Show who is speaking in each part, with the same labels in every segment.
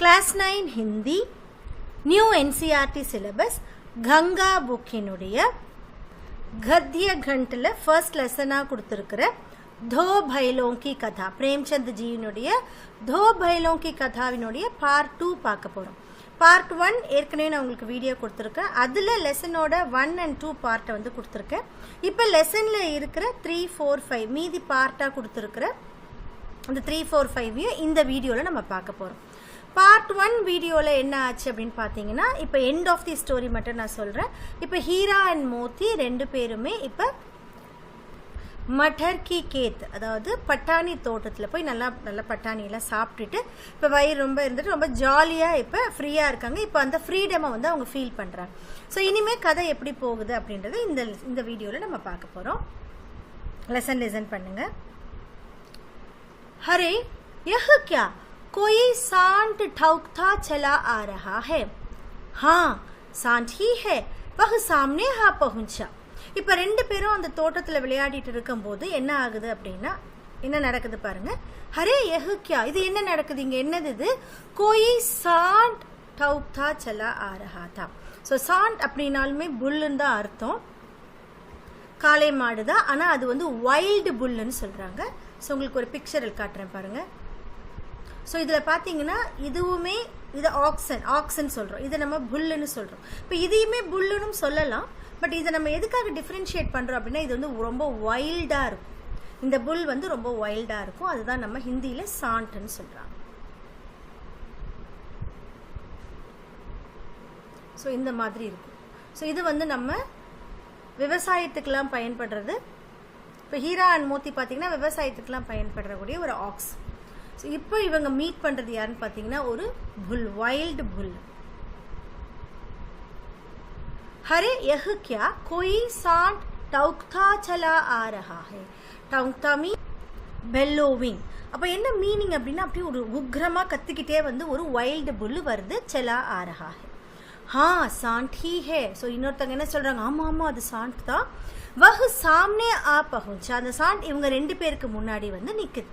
Speaker 1: Class 9 Hindi New NCERT syllabus Ganga book-இனுடைய गद्य घंटல first lesson கொடுத்திருக்கிற दो भाइयों की कथा प्रेमचंद जी दो भाइयों की कथाவினுடைய part 2 பார்க்க போறோம். part 1 ஏற்கனவே நான் உங்களுக்கு வீடியோ கொடுத்திருக்கேன். அதுல லெசனோட 1 and 2 பார்ட் வந்து கொடுத்திருக்கேன். இப்போ லெசன்ல இருக்கிற 3 4 5 மீதி பார்ட்டா கொடுத்திருக்கிற அந்த 3 4 5 இந்த வீடியோல நம்ம பார்க்க போறோம். பார்ட் 1 வீடியோல என்ன ஆச்சு அப்படினு பாத்தீங்கன்னா இப்போ எண்ட் ஆஃப் தி ஸ்டோரி மட்டும் நான் சொல்றேன். இப்போ ஹீரா அண்ட் மோத்தி ரெண்டு பேருமே இப்போ मटर की केत அதாவது பட்டாணி தோட்டத்துல போய் நல்ல பட்டாணி எல்லாம் சாப்பிட்டுட்டு இப்போ வயிறு ரொம்ப இருந்துட்டு ரொம்ப ஜாலியா இப்போ ஃப்ரீயா இருக்காங்க. இப்போ அந்த ஃப்ரீடமை வந்து அவங்க ஃபீல் பண்றாங்க. ஸோ இனிமே கதை எப்படி போகுது அப்படின்றது இந்த வீடியோல நம்ம பார்க்க போறோம். லெசன் பண்ணுங்க. अरे यह क्या कोई सांड ठौकता चला आ रहा है. हाँ सांड ही है वह सामने हाँ पहुंचा. இப்போ ரெண்டு பேரும் அந்த தோட்டத்துல விளையாடிட்டு இருக்கும்போது என்ன ஆகுது அப்படின்னா என்ன நடக்குது பாருங்க. ஹரே யஹ் கியா இது என்ன நடக்குது இங்க என்னது இது கோயி சாண்ட் டவுக்தா சலா ஆ ரஹா தா. ஸோ சாண்ட் அப்படின்னாலுமே புல்லுன்னு தான் அர்த்தம், காளை மாடு தான். ஆனா அது வந்து வைல்டு புல்லுன்னு சொல்றாங்க. ஸோ உங்களுக்கு ஒரு பிக்சர் காட்டுறேன் பாருங்க. ஸோ இதில் பார்த்தீங்கன்னா இதுவுமே இது ஆக்சன் சொல்கிறோம், இதை நம்ம புல்லுன்னு சொல்கிறோம். இப்போ இதையுமே புல்லுன்னு சொல்லலாம். பட் இதை நம்ம எதுக்காக டிஃப்ரென்ஷியேட் பண்ணுறோம் அப்படின்னா இது வந்து ரொம்ப வைல்டாக இருக்கும். இந்த புல் வந்து ரொம்ப வைல்டாக இருக்கும். அதுதான் நம்ம ஹிந்தியில் சாண்ட்னு சொல்கிறாங்க. ஸோ இந்த மாதிரி இருக்கும். ஸோ இது வந்து நம்ம விவசாயத்துக்கெல்லாம் பயன்படுறது. இப்போ ஹீரா அண்ட் மோத்தி பார்த்தீங்கன்னா விவசாயத்துக்கெல்லாம் பயன்படுறக்கூடிய ஒரு ஆக்ஸ். ஸோ இப்போ இவங்க மீட் பண்ணுறது யாருன்னு பார்த்தீங்கன்னா ஒரு புல், வைல்டு புல். हरे यह क्या कोई सांड टौकता चला आ रहा है. टौकता மீ பெல்லோவிங். அப்போ என்ன மீனிங் அப்படின்னா அப்படியே ஒரு உக்ரமா கத்திக்கிட்டே வந்து ஒரு வைல்டு புல் வருது. चला आ रहा है. हाँ सांड ही है. ஸோ இன்னொருத்தங்க என்ன சொல்றாங்க, ஆமா ஆமா அது சாண்ட் தான். वह सामने आ पहुंचा. அந்த சாண்ட் இவங்க ரெண்டு பேருக்கு முன்னாடி வந்து நிக்குது.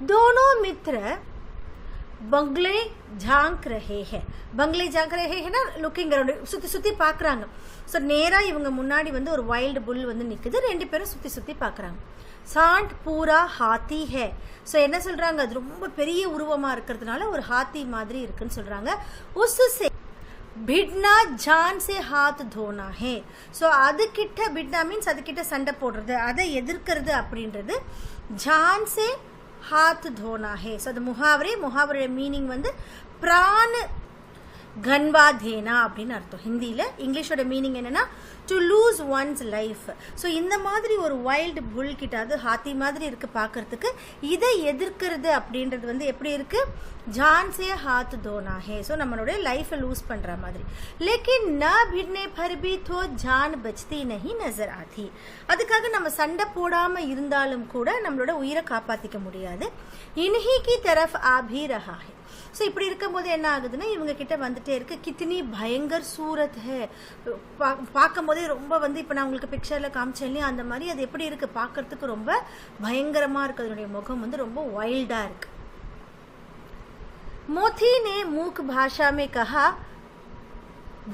Speaker 1: दोनों मित्र बंगले झांक रहे हैं. बंगले झांक रहे हैं ना लुकिंग அரவுண்ட், சுத்தி சுத்தி பாக்குறாங்க. ஸோ நேரா இவங்க முன்னாடி வந்து ஒரு வைல்டு புல் வந்து நிக்குது. ரெண்டு பேரும் சுத்தி சுத்தி பாக்குறாங்க. சாண்ட் பூரா ஹாத்தி ஹே. ஸோ என்ன சொல்றாங்க, அது ரொம்ப பெரிய உருவமா இருக்கிறதுனால ஒரு ஹாத்தி மாதிரி இருக்குன்னு சொல்றாங்க. உஸ்ஸே பிட்னா ஜான் சே ஹாத் தோனா ஹே. ஸோ அது கிட்ட பிட்னா மீன்ஸ் அது கிட்ட சண்டை போடுறது, அதை எதிர்க்கிறது அப்படின்றது ஜான் சே हाथ धोना है. सो அது முஹாவரே மீனிங் வந்து பிரான் கன்வா தேனா அப்படின்னு அர்த்தம் ஹிந்தியில். இங்கிலீஷோட மீனிங் என்னன்னா to lose once life. So இந்த மாதிரி ஒரு வைல்டு புல் கிட்ட, அது ஹாத்தி மாதிரி இருக்கு பார்க்கறதுக்கு, இதை எதிர்க்கிறது அப்படின்றது வந்து எப்படி இருக்கு, ஜான் சே ஹாத் தோனா ஹே. ஸோ நம்மளுடைய லைஃபை லூஸ் பண்ற மாதிரி. லேக்கின் ந भिड़ने पर भी तो जान बचती नहीं नजर आती. அதுக்காக நம்ம சண்டை போடாம இருந்தாலும் கூட நம்மளோட உயிரை காப்பாத்திக்க முடியாது. इन्हीं की तरफ आ भी रहा है. ஸோ இப்படி இருக்கும்போது என்ன ஆகுதுன்னா இவங்க கிட்ட வந்துட்டே இருக்கு. கித்தனி பயங்கர் சூரத் ஹே. பார்க்கும் போதே ரொம்ப வந்து இப்போ நான் உங்களுக்கு பிக்சர்ல காமிச்சேன் இல்லையா, அந்த மாதிரி அது எப்படி இருக்கு பார்க்கறதுக்கு ரொம்ப பயங்கரமா இருக்கு. அதனுடைய முகம் வந்து ரொம்ப வைல்டா இருக்கு. मोती ने मूक भाषा में कहा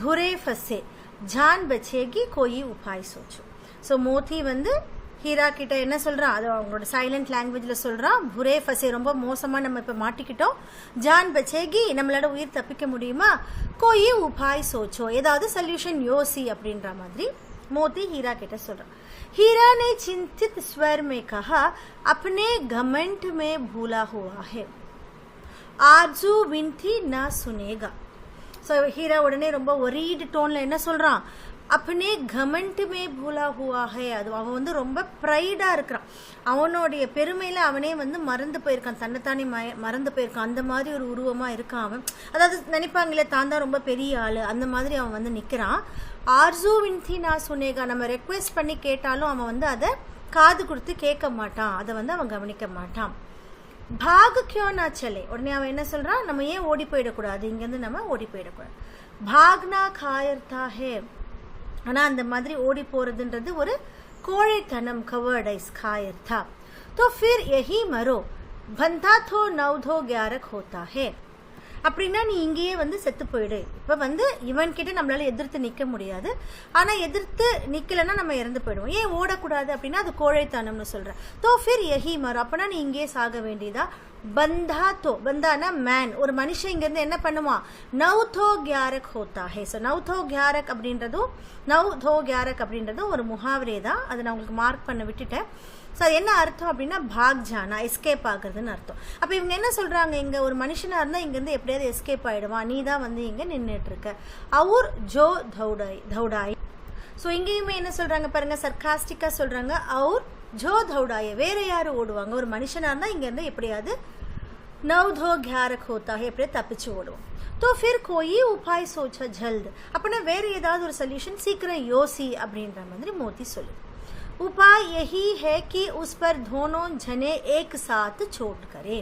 Speaker 1: भूरे फंसे जान बचेगी कोई उपाय सोचो. ஸோ மோத்தி வந்து ஹீரா கிட்ட என்ன சொல்றான், அது அவங்களோட சைலண்ட் லாங்குவேஜ்ல சொல்றான். புரே ஃபசே ரொம்ப மோசமா நம்ம இப்ப மாட்டிக்கிட்டோம். ஜான் பச்சேகி நம்மளோட உயிர் தப்பிக்க முடியுமா, கோயி உபாய் சோச்சோ ஏதாவது சொல்யூஷன் யோசி அப்படின்ற மாதிரி மோத்தி ஹீரா கிட்ட சொல்றான். हीरा ने चिंतित स्वर में कहा अपने घमंड में भूला हुआ है आरजू विनती ना सुनेगा. ஸோ ஹீரா உடனே ரொம்ப ஒரீடு டோன்ல என்ன சொல்றான், अपने घमंड में भूला हुआ है. அது அவன் வந்து ரொம்ப ப்ரைடா இருக்கிறான். அவனுடைய பெருமையில அவனே வந்து மறந்து போயிருக்கான், தன்னைத்தானே மறந்து போயிருக்கான். அந்த மாதிரி ஒரு உருவமா இருக்கான் அவன். அதாவது நினைப்பாங்களே தான் தான் ரொம்ப பெரிய ஆளு, அந்த மாதிரி அவன் வந்து நிக்கிறான். ஆர்ஜூ வின்தி நான் சுனேகா. நம்ம ரெக்வெஸ்ட் பண்ணி கேட்டாலும் அவன் வந்து அதை காது கொடுத்து கேட்க மாட்டான், அதை வந்து அவன் கவனிக்க மாட்டான். பாக் கியோ நா சலே. உடனே அவன் என்ன சொல்றான், நம்ம ஏன் ஓடி போயிடக்கூடாது, இங்கிருந்து நம்ம ஓடி போயிடக்கூடாது. பாக்னா காயர்தா ஹே. ஆனா அந்த மாதிரி ஓடி போறதுன்றது ஒரு கோழைத்தனம், கவர்டைஸ், காயர்தா. तो फिर यही मरो बंधा तो 9 11 होता है. அப்படின்னா நீ இங்கேயே வந்து செத்து போயிடு. இப்போ வந்து இவன் கிட்ட நம்மளால எதிர்த்து நிற்க முடியாது, ஆனால் எதிர்த்து நிற்கலைன்னா நம்ம இறந்து போயிடுவோம். ஏன் ஓடக்கூடாது அப்படின்னா அது கோழைத்தனம்னு சொல்கிறேன். தோ ஃபிர் யஹி மர், அப்போனா நீ இங்கேயே சாக வேண்டியதா. பந்தா தோ, பந்தானா மேன், ஒரு மனுஷன் இங்கேருந்து என்ன பண்ணுவான், நவ்தோ கியாரக் ஹோத்தா ஹே. ஸோ நவ்தோ கியாரக் அப்படின்றதும் ஒரு முகாவரே தான், அதை நான் உங்களுக்கு மார்க் பண்ண விட்டுட்டேன். ஸோ அது என்ன அர்த்தம் அப்படின்னா பாக் ஜானா, எஸ்கேப் ஆகுறதுன்னு அர்த்தம். அப்போ இவங்க என்ன சொல்கிறாங்க, இங்கே ஒரு மனுஷனாக இருந்தால் இங்கேருந்து எப்படியாவது எஸ்கேப் ஆகிடுவான், நீ தான் வந்து இங்கே நின்றுட்டு இருக்க. அவுர் ஜோ தௌடாய். ஸோ இங்கேயுமே என்ன சொல்கிறாங்க பாருங்கள், சர்காஸ்டிக்காக சொல்கிறாங்க, அவுர் ஜோ தௌடாய, வேற யாரும் ஓடுவாங்க, ஒரு மனுஷனாக இருந்தால் இங்கேருந்து எப்படியாவது நவ்தோ கியாரக் ஹோத்தா ஹே, எப்படியாவது தப்பிச்சு ஓடுவோம். तो फिर कोई उपाय सोचा जल्द, अपना வேற ஏதாவது ஒரு சொல்யூஷன் சீக்கிரம் யோசி அப்படின்ற மாதிரி மோதி சொல்லு. उपाय यही है कि उस पर दोनों जने एक साथ चोट करें.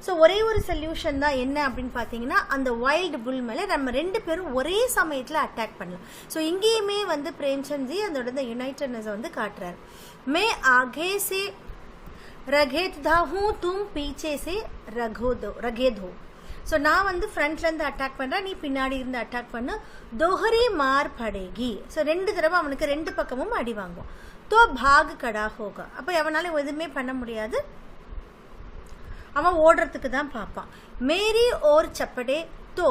Speaker 1: ஸோ ஒரே ஒரு சொல்யூஷன் தான், என்ன அப்படின்னு பார்த்தீங்கன்னா அந்த வைல்டு புல் மேலே நம்ம ரெண்டு பேரும் ஒரே சமயத்தில் அட்டாக் பண்ணலாம். ஸோ இங்கேயுமே வந்து பிரேம்சந்த்ஜி அதோட யுனைட்டட்னஸை வந்து காட்டுறாரு. மே ஆகே சே ரகேதா ஹூ தும் பீச்சே சே ரகேதோ. ஸோ நான் வந்து ஃப்ரண்ட்லேருந்து அட்டாக் பண்ணுறேன், நீ பின்னாடி இருந்து அட்டாக் பண்ணு. दोहरी मार पड़ेगी. ஸோ ரெண்டு தடவை அவனுக்கு ரெண்டு பக்கமும் அடி வாங்குவோம். तो भाग खड़ा होगा. அப்போ அவனால எதுவுமே பண்ண முடியாது, அவன் ஓடுறதுக்கு தான் பார்ப்பான். मेरी और चपड़े तो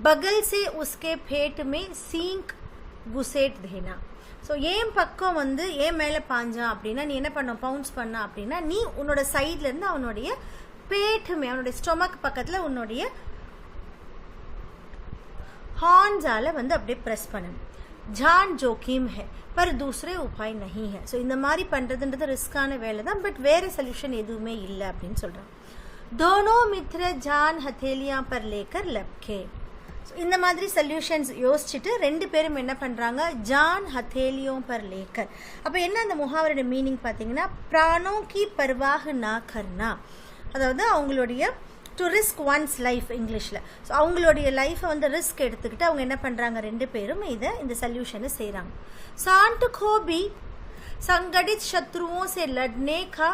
Speaker 1: बगल से उसके पेट में सींग घुसेट देना. ஸோ ஏன் பக்கம் வந்து ஏன் மேலே பாஞ்சான் அப்படின்னா நீ என்ன பண்ண, பவுன்ஸ் பண்ண அப்படின்னா நீ உன்னோட சைட்லேருந்து அவனுடைய பேட்டுமே, அவனுடைய ஸ்டொமக் பக்கத்தில் உன்னுடைய ஹார்ன்ஸால் வந்து அப்படியே ப்ரெஸ் பண்ணணும். ஜான் ஜோக்கிம் ஹே பர் தூசரே உபாய் நஹி ஹே. ஸோ இந்த மாதிரி பண்ணுறதுன்றது ரிஸ்கான வேலை தான், பட் வேறு சொல்யூஷன் எதுவுமே இல்லை அப்படின்னு சொல்கிறான். தோனோ மித்ர ஜான் ஹத்தேலியா பர் லேக்கர் லப்கே. இந்த மாதிரி சொல்யூஷன்ஸ் யோசிச்சுட்டு ரெண்டு பேரும் என்ன பண்ணுறாங்க, ஜான் ஹத்தேலியோ பர் லேக்கர். அப்போ என்ன அந்த முகாவரோட மீனிங் பார்த்தீங்கன்னா பிராணோ கி பர்வாஹ் நா கர்னா, அதாவது அவங்களுடைய டு ரிஸ்க் ஒன்ஸ் லைஃப் இங்கிலீஷில். ஸோ அவங்களுடைய லைஃப்பை வந்து ரிஸ்க் எடுத்துக்கிட்டு அவங்க என்ன பண்ணுறாங்க, ரெண்டு பேரும் இந்த சொல்யூஷனை செய்கிறாங்க. சாண்ட் கோபி சங்கடித் சத்ருவோं से लड़ने का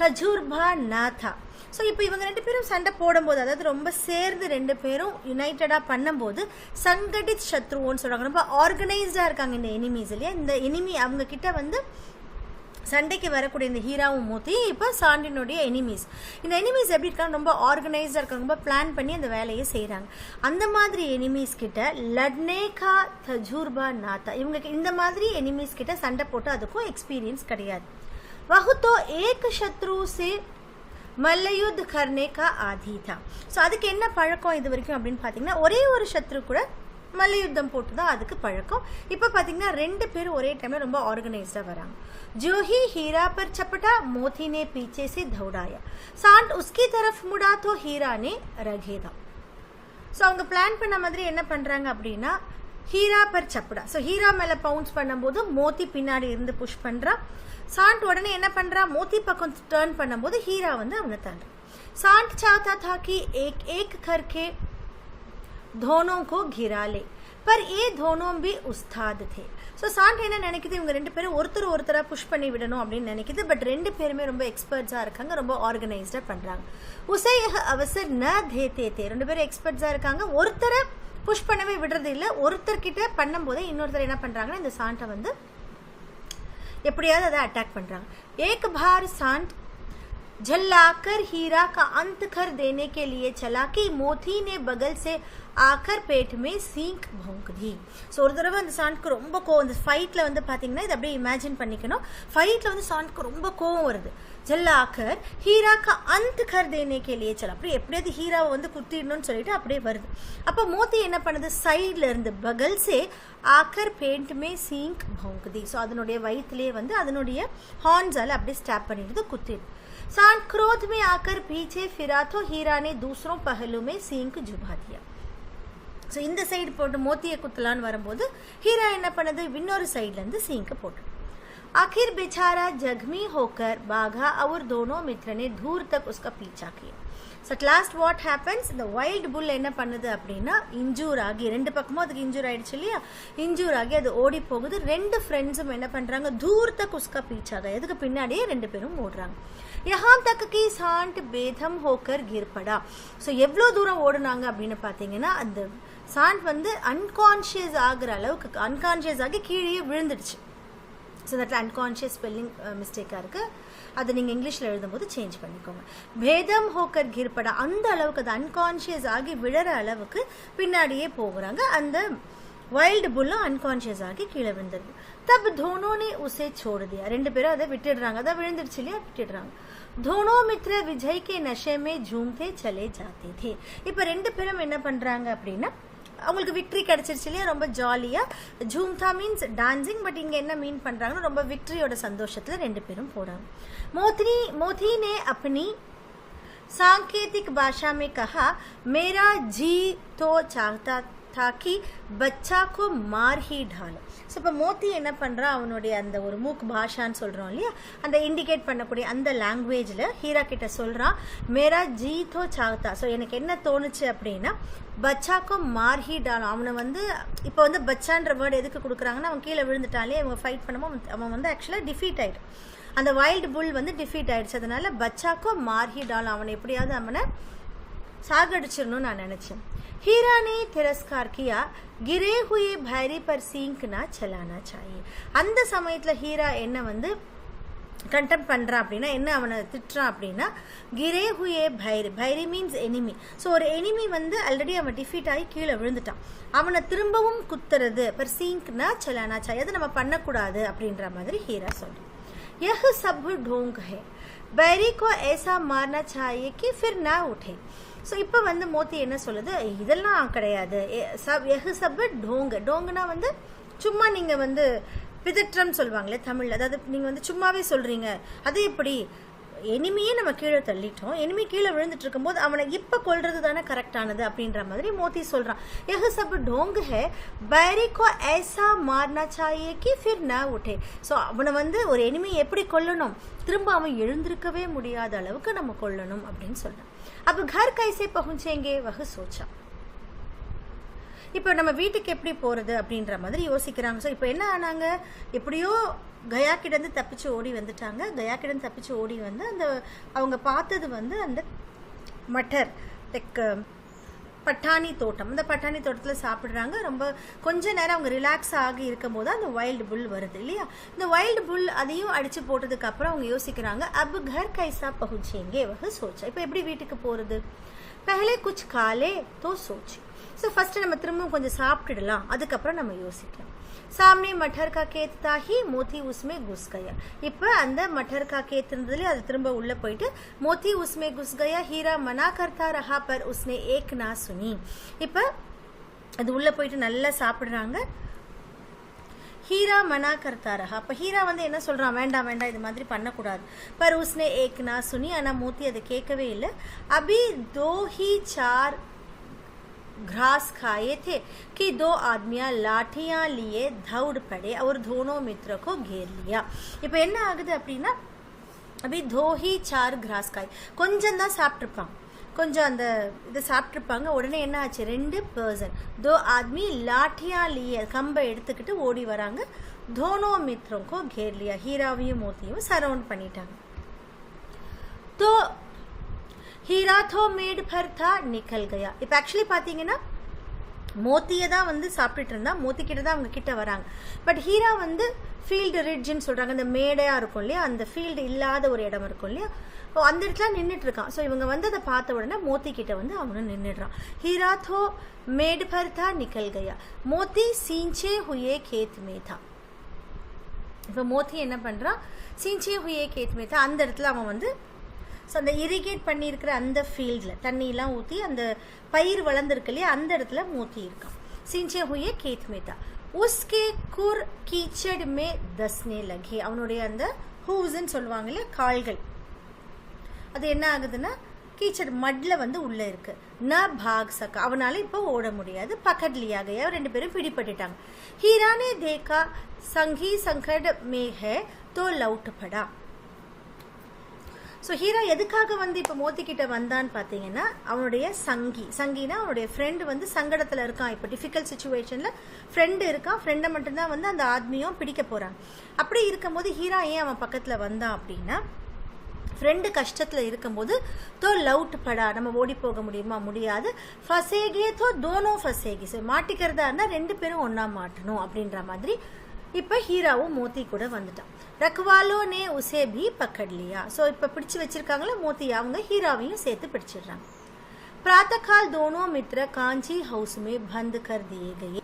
Speaker 1: तजुर्बा ना था. ஸோ இப்போ இவங்க ரெண்டு பேரும் சண்டை போடும்போது, அதாவது ரொம்ப சேர்ந்து ரெண்டு பேரும் யுனைட்டடாக பண்ணும்போது சங்கடித் சத்ருவோன்னு சொல்கிறாங்க, ரொம்ப ஆர்கனைஸ்டாக இருக்காங்க இந்த எனிமீஸ் இல்லையா. இந்த எனிமி அவங்க கிட்ட வந்து சண்டைக்கு வரக்கூடிய இந்த ஹீராவும் மோத்தி இப்போ சாண்டினுடைய எனிமீஸ். இந்த எனிமீஸ் எப்படி இருக்காங்க, ரொம்ப ஆர்கனைஸ்டாக இருக்காங்க, ரொம்ப பிளான் பண்ணி அந்த வேலையை செய்கிறாங்க. அந்த மாதிரி எனிமீஸ் கிட்ட லட்னேகா தஜூர்பா நாத்தா, இவங்களுக்கு இந்த மாதிரி எனிமீஸ் கிட்ட சண்டை போட்டு அதுக்கும் எக்ஸ்பீரியன்ஸ் கிடையாது. வஹுத்தோ ஏக் சத்ரு சே மல்லயுத் கர்னே கா ஆதி தா. ஸோ அதுக்கு என்ன பழக்கம் இது வரைக்கும் அப்படின்னு பார்த்தீங்கன்னா ஒரே ஒரு சத்ரு கூட மல்லயுத்தம் போட்டு தான் அதுக்கு பழக்கம். இப்போ பார்த்தீங்கன்னா ரெண்டு பேரும் ஒரே டைமில் ரொம்ப ஆர்கனைஸ்டாக வராங்க. ஜோஹி हीरा पर चपटा, मोती ने पीछे से दौड़ाया, सांड उसकी तरफ मुड़ा तो हीरा ने रगेदा. ஸோ அவங்க பிளான் பண்ண மாதிரி என்ன பண்ணுறாங்க அப்படின்னா ஹீரா பர் சப்படா. ஸோ ஹீரா மேலே பவுன்ஸ் பண்ணும்போது மோத்தி பின்னாடி இருந்து புஷ் பண்ணுறா. சாண்ட் உடனே என்ன பண்ணுறா, மோத்தி பக்கம் டர்ன் பண்ணும்போது ஹீரா வந்து அவனை தாண்டுறான். सांड चाहता था कि एक एक करके दोनों को घिरा ले, पर ये दोनों भी उस्ताद थे. ஸோ சாண்ட் என்ன நினைக்குது, இவங்க ரெண்டு பேரும் ஒருத்தராக புஷ் பண்ணி விடணும் அப்படின்னு நினைக்குது. பட் ரெண்டு பேருமே ரொம்ப எக்ஸ்பர்ட்ஸாக இருக்காங்க, ரொம்ப ஆர்கனைஸ்டாக பண்ணுறாங்க. உசை அவசர் ந தேத்தே தே, ரெண்டு பேரும் எக்ஸ்பர்ட்ஸாக இருக்காங்க, ஒருத்தரை புஷ் பண்ணவே விடுறது இல்லை. ஒருத்தர்கிட்ட பண்ணும்போதே இன்னொருத்தர் என்ன பண்ணுறாங்கன்னா இந்த சாண்டை வந்து எப்படியாவது அதை அட்டாக் பண்ணுறாங்க. ஏக் பார் சாண்ட் झल्लाकर हीरा का अंत कर देने के लिए चला कि मोती ने बगल से आकर पेट में सींक भोंक दी. ஸோ ஒரு தடவை அந்த சாண்ட்க்கு ரொம்ப கோவம், இந்த ஃபைட்டில் வந்து பார்த்தீங்கன்னா இதை அப்படியே இமேஜின் பண்ணிக்கணும். ஃபைட்டில் வந்து சாண்ட்க்கு ரொம்ப கோவம் வருது. ஜல்லாக்கர் ஹீரா கா அந்த் கர் தேனே கே லியே சலா, அப்படியே எப்படியாவது ஹீராவை வந்து குத்திடணும்னு சொல்லிட்டு அப்படியே வருது. அப்போ மோத்தி என்ன பண்ணுது, சைடில் இருந்து பகல் சே ஆக்கர் பேண்ட் மே சீங்க் भौंक दी. ஸோ அதனுடைய வயிற்றுலேயே வந்து அதனுடைய ஹார்ன்ஸால் அப்படியே ஸ்டாப் பண்ணிடுது, குத்திடுது. सांड क्रोध में आकर पीछे फिरा तो हीरा ने दूसरों पहलू में सींग जुबा दिया. ஸோ இந்த சைடு போட்டு மோத்தியை குத்தலான்னு வரும்போது ஹீரா என்ன பண்ணுது, இன்னொரு சைட்லேருந்து சீங்க்கு போட்டு. आखिर बेचारा जख्मी होकर भागा और दोनों मित्र ने दूर तक उसका पीछा किया. So at last what happens, the wild bull என்ன பண்ணுது அப்படின்னா இன்ஜூர் ஆகி ரெண்டு பக்கமும் அதுக்கு இன்ஜூர் ஆயிடுச்சு இல்லையா, இன்ஜூர் ஆகி அது ஓடி போகுது. ரெண்டு ஃப்ரெண்ட்ஸும் என்ன பண்றாங்க, தூர் தக் உஸ்கா பீச்சாக, எதுக்கு பின்னாடியே ரெண்டு பேரும் ஓடுறாங்க. யஹான் தக் கி சாண்ட் பேதம் ஹோக்கர் கிர் படா. ஸோ எவ்வளோ தூரம் ஓடுனாங்க அப்படின்னு பார்த்தீங்கன்னா அந்த சாண்ட் வந்து அன்கான்ஷியஸ் ஆகிற அளவுக்கு அன்கான்ஷியஸ் ஆகி கீழே விழுந்துடுச்சு. ஸோ தட் அன்கான்ஷியஸ் ஸ்பெல்லிங் மிஸ்டேக்காக இருக்குது, அதை நீங்கள் இங்கிலீஷில் எழுதும்போது சேஞ்ச் பண்ணிக்கோங்க. பேதம் ஹோக்கர் கிர்படா, அந்த அளவுக்கு அது அன்கான்ஷியஸ் ஆகி விழற அளவுக்கு பின்னாடியே போகிறாங்க. அந்த வைல்டு புல்லும் அன்கான்ஷியஸ் ஆகி கீழே விழுந்துருது. தப் தோனோனே உசே சோடு தியா, ரெண்டு பேரும் அதை விட்டுடுறாங்க, அதை விழுந்துருச்சு இல்லையா, விட்டுடுறாங்க. தோனோ மித்ர விஜய் கே நஷே மே ஜூம்தே சலே ஜாத்தே தே. இப்போ ரெண்டு பேரும் என்ன பண்ணுறாங்க அப்படின்னா அவங்களுக்கு விக்ட்ரி கிடைச்சிருச்சு இல்லையா, ரொம்ப ஜாலியாக. ஜூம்தா மீன்ஸ் டான்சிங், பட் இங்கே என்ன மீன் பண்ணுறாங்கன்னா ரொம்ப விக்ட்ரியோட சந்தோஷத்தில் ரெண்டு பேரும் போகிறாங்க. मोती ने अपनी सांकेतिक भाषा में कहा, मेरा जी तो चाहता था कि बच्चा को मार ही डालो. ஸோ இப்போ மோத்தி என்ன பண்ணுறான், அவனுடைய அந்த ஒரு மூக் பாஷான்னு சொல்கிறோம் இல்லையா, அந்த இண்டிகேட் பண்ணக்கூடிய அந்த லாங்குவேஜில் ஹீரா கிட்ட சொல்கிறான், மேரா ஜீ தோ சாகத்தா. ஸோ எனக்கு என்ன தோணுச்சு அப்படின்னா பச்சாக்கும் மார்ஹி டாலும். அவனை வந்து இப்போ வந்து பச்சான்ற வேர்டு எதுக்கு கொடுக்குறாங்கன்னா அவன் கீழே விழுந்துட்டாலே இவங்க ஃபைட் பண்ணும்போது அவன் வந்து ஆக்சுவலாக டிஃபீட் ஆகிடும். அந்த வைல்டு புல் வந்து டிஃபீட் ஆயிடுச்சு. அதனால பச்சாக்கும் மார்ஹி டாலும், அவனை எப்படியாவது அவனை சாகடிச்சிடணும்னு நான் நினைச்சேன். हीरा ने तिरस्कार किया, गिरे हुए भैरी पर सींक ना चलाना चाहिए. அந்த சமயத்துல ஹீரா என்ன வந்து கண்டெம் பண்றான் அப்படின்னா, என்ன அவனை திட்டுறான் அப்படின்னா, கிரே ஹுயே பைரி, பைரி மீன்ஸ் எனிமி. ஸோ ஒரு எனிமி வந்து ஆல்ரெடி அவன் டிஃபீட் ஆகி கீழே விழுந்துட்டான், அவனை திரும்பவும் குத்துறது பர் சீங்க்னா சலானா சாய், அது நம்ம பண்ணக்கூடாது அப்படின்ற மாதிரி ஹீரா சொல்றான். यह सब ढोंग है, बैरी को ऐसा मारना चाहिए कि फिर ना उठे. ஸோ இப்போ வந்து மோத்தி என்ன சொல்லுது, இதெல்லாம் கிடையாது, சப் டோங்கு. டோங்குனா வந்து சும்மா நீங்கள் வந்து பிதற்றம் சொல்லுவாங்களே தமிழில், அதாவது நீங்கள் வந்து சும்மாவே சொல்கிறீங்க, அது எப்படி, எனிமியே நம்ம கீழே தள்ளிட்டோம், எனிமி கீழே விழுந்துட்டு இருக்கும்போது அவனை இப்போ கொல்றது தானே கரெக்டானது அப்படின்ற மாதிரி மோத்தி சொல்கிறான். யஹ் சப் டோங்கு ஹே, பைரி கோ ஐசா மார்னா சாயே கி ஃபிர் நா உठे. ஸோ அவனை வந்து ஒரு எனிமி எப்படி கொல்லணும், திரும்ப அவன் எழுந்திருக்கவே முடியாத அளவுக்கு நம்ம கொல்லணும் அப்படின்னு சொல்கிறான். அப்போ घर कैसे पहुंचेंगे वह सोचा. இப்போ நம்ம வீட்டுக்கு எப்படி போகிறது அப்படின்ற மாதிரி யோசிக்கிறாங்க. ஸோ இப்போ என்ன ஆனாங்க, எப்படியோ கயா கிட்டேருந்து தப்பிச்சு ஓடி வந்துட்டாங்க. கயா கிட்டேருந்து தப்பிச்சு ஓடி வந்து அந்த அவங்க பார்த்தது வந்து அந்த மட்டர் லைக் பட்டாணி தோட்டம். அந்த பட்டாணி தோட்டத்தில் சாப்பிட்றாங்க. ரொம்ப கொஞ்ச நேரம் அவங்க ரிலாக்ஸ் ஆகி இருக்கும் போது அந்த வைல்டு புல் வருது இல்லையா, இந்த வைல்டு புல் அதையும் அடித்து போட்டதுக்கு அப்புறம் அவங்க யோசிக்கிறாங்க, அப் கர் கைசா பகுச்சேங்கே வக சோச்சா. இப்போ எப்படி வீட்டுக்கு போகிறது, பஹலே குச் காலே தோ சோச்சு. ஸோ ஃபஸ்ட்டு நம்ம திரும்பவும் கொஞ்சம் சாப்பிட்டுடலாம், அதுக்கப்புறம் நம்ம யோசிக்கலாம். सामने मटर का खेत था ही मोती उसमें घुस गया. இப்போ அந்த मटर का खेत இருந்ததுல அது திரும்ப உள்ள போயிட்டு मोती उसमें घुस गया. हीरा मना करता रहा पर उसने एक ना सुनी. இப்போ அது உள்ள போயிட்டு நல்லா சாப்பிடுறாங்க. ஹீரா மனா கர்த்தா ரஹா. அப்போ ஹீரா வந்து என்ன சொல்கிறான், வேண்டாம் வேண்டாம் இது மாதிரி பண்ணக்கூடாது. பர் உஸ்னே ஏக் நா சுனி. ஆனால் மோத்தி அதை கேட்கவே இல்லை. அபி தோ ஹி சார் घास खाए थे कि दो आदमियां लाठियां लिए दौड़ पड़े और दोनों मित्र को घेर लिया. இப்போ என்ன ஆகுது அப்படின்னா, அபி தோ ஹி சார் கிராஸ் காய், கொஞ்சம் தான் சாப்பிட்ருப்பாங்க, கொஞ்சம் அந்த இதை சாப்பிட்ருப்பாங்க. உடனே என்ன ஆச்சு, ரெண்டு பர்சன் தோ ஆத்மி லாட்டியா லியே, கம்பை எடுத்துக்கிட்டு ஓடி வராங்க. தோனோ மித்ரோம் கோ घेर लिया, ஹீராவையும் மோத்தியும் சரவுண்ட் பண்ணிட்டாங்க. தோ ஹீரா தோ மேட் பர் தா நிக்கல் கயா. இப்போ ஆக்சுவலி பார்த்தீங்கன்னா மோத்தியை தான் வந்து சாப்பிட்டுட்டு இருந்தா, மோத்தி கிட்ட தான் அவங்க கிட்ட வராங்க. பட் ஹீரா வந்து ஃபீல்டு ரிட்ஜுன்னு சொல்கிறாங்க, அந்த மேடையாக இருக்கும் இல்லையா, அந்த ஃபீல்டு இல்லாத ஒரு இடம் இருக்கும் இல்லையா, அந்த இடத்துல நின்றுட்டு இருக்கான். ஸோ இவங்க வந்து அதை பார்த்த உடனே மோத்தி கிட்ட வந்து அவனும் நின்றுடுறான். ஹீரா தோ மேட் பர் தா நிக்கல் கயா, மோத்தி சீஞ்சே ஹுயே கேத் மே தா. இப்போ மோத்தி என்ன பண்ணுறான், சீஞ்சே ஹுயே கேத் மே தா, அந்த இடத்துல அவன் வந்து ஸோ அந்த இரிகேட் பண்ணியிருக்கிற அந்த ஃபீல்டில் தண்ணியெலாம் ஊற்றி அந்த பயிர் வளர்ந்துருக்கு இல்லையா, அந்த இடத்துல மோத்தி இருக்கான். சிஞ்சே ஹுயே கேத் மேத்தா. உஸ்கே குர் கீச்சட் மே தஸ்னே லகே. அவனுடைய அந்த ஹூஸ்ன்னு சொல்லுவாங்க இல்லையா, கால்கள், அது என்ன ஆகுதுன்னா கீச்சட் மட்ல வந்து உள்ளே இருக்கு. ந பாக் சக்கா, அவனால இப்போ ஓட முடியாது. பக்கட்லியா கயா, ரெண்டு பேரும் பிடிபட்டுட்டாங்க. ஹீரானே தேக்கா சங்கி சங்கட் மே ஹே तो लौट पड़ा. ஸோ ஹீரா எதுக்காக வந்து இப்போ மோத்தி கிட்ட வந்தான்னு பார்த்தீங்கன்னா அவனுடைய சங்கினா அவனுடைய ஃப்ரெண்டு வந்து சங்கடத்தில் இருக்கான். இப்போ டிஃபிகல்ட் சுச்சுவேஷனில் ஃப்ரெண்டு இருக்கான். ஃப்ரெண்டை மட்டும்தான் வந்து அந்த ஆத்மியும் பிடிக்க போகிறான். அப்படி இருக்கும்போது ஹீரா ஏன் அவன் பக்கத்தில் வந்தான் அப்படின்னா ஃப்ரெண்டு கஷ்டத்தில் இருக்கும்போது தோ லவுட் படா நம்ம ஓடி போக முடியுமா? முடியாது. ஃபசேகே தோ தோனோ ஃபசேகி. ஸோ மாட்டிக்கிறதா இருந்தால் 2 பேரும் ஒன்றா மாட்டணும் அப்படின்ற மாதிரி இப்போ ஹீராவும் மோத்தி கூட வந்துட்டான். ரக்வாலோ நே உசே பி பக்கட் லியா. ஸோ இப்போ பிடிச்சி வச்சிருக்காங்களே மோத்தி அவங்க ஹீராவையும் சேர்த்து பிடிச்சிடுறாங்க. பிராத்தகால் தோனோ மித்ர காஞ்சி ஹவுஸ்மே பந்த் கர் தியே கயே.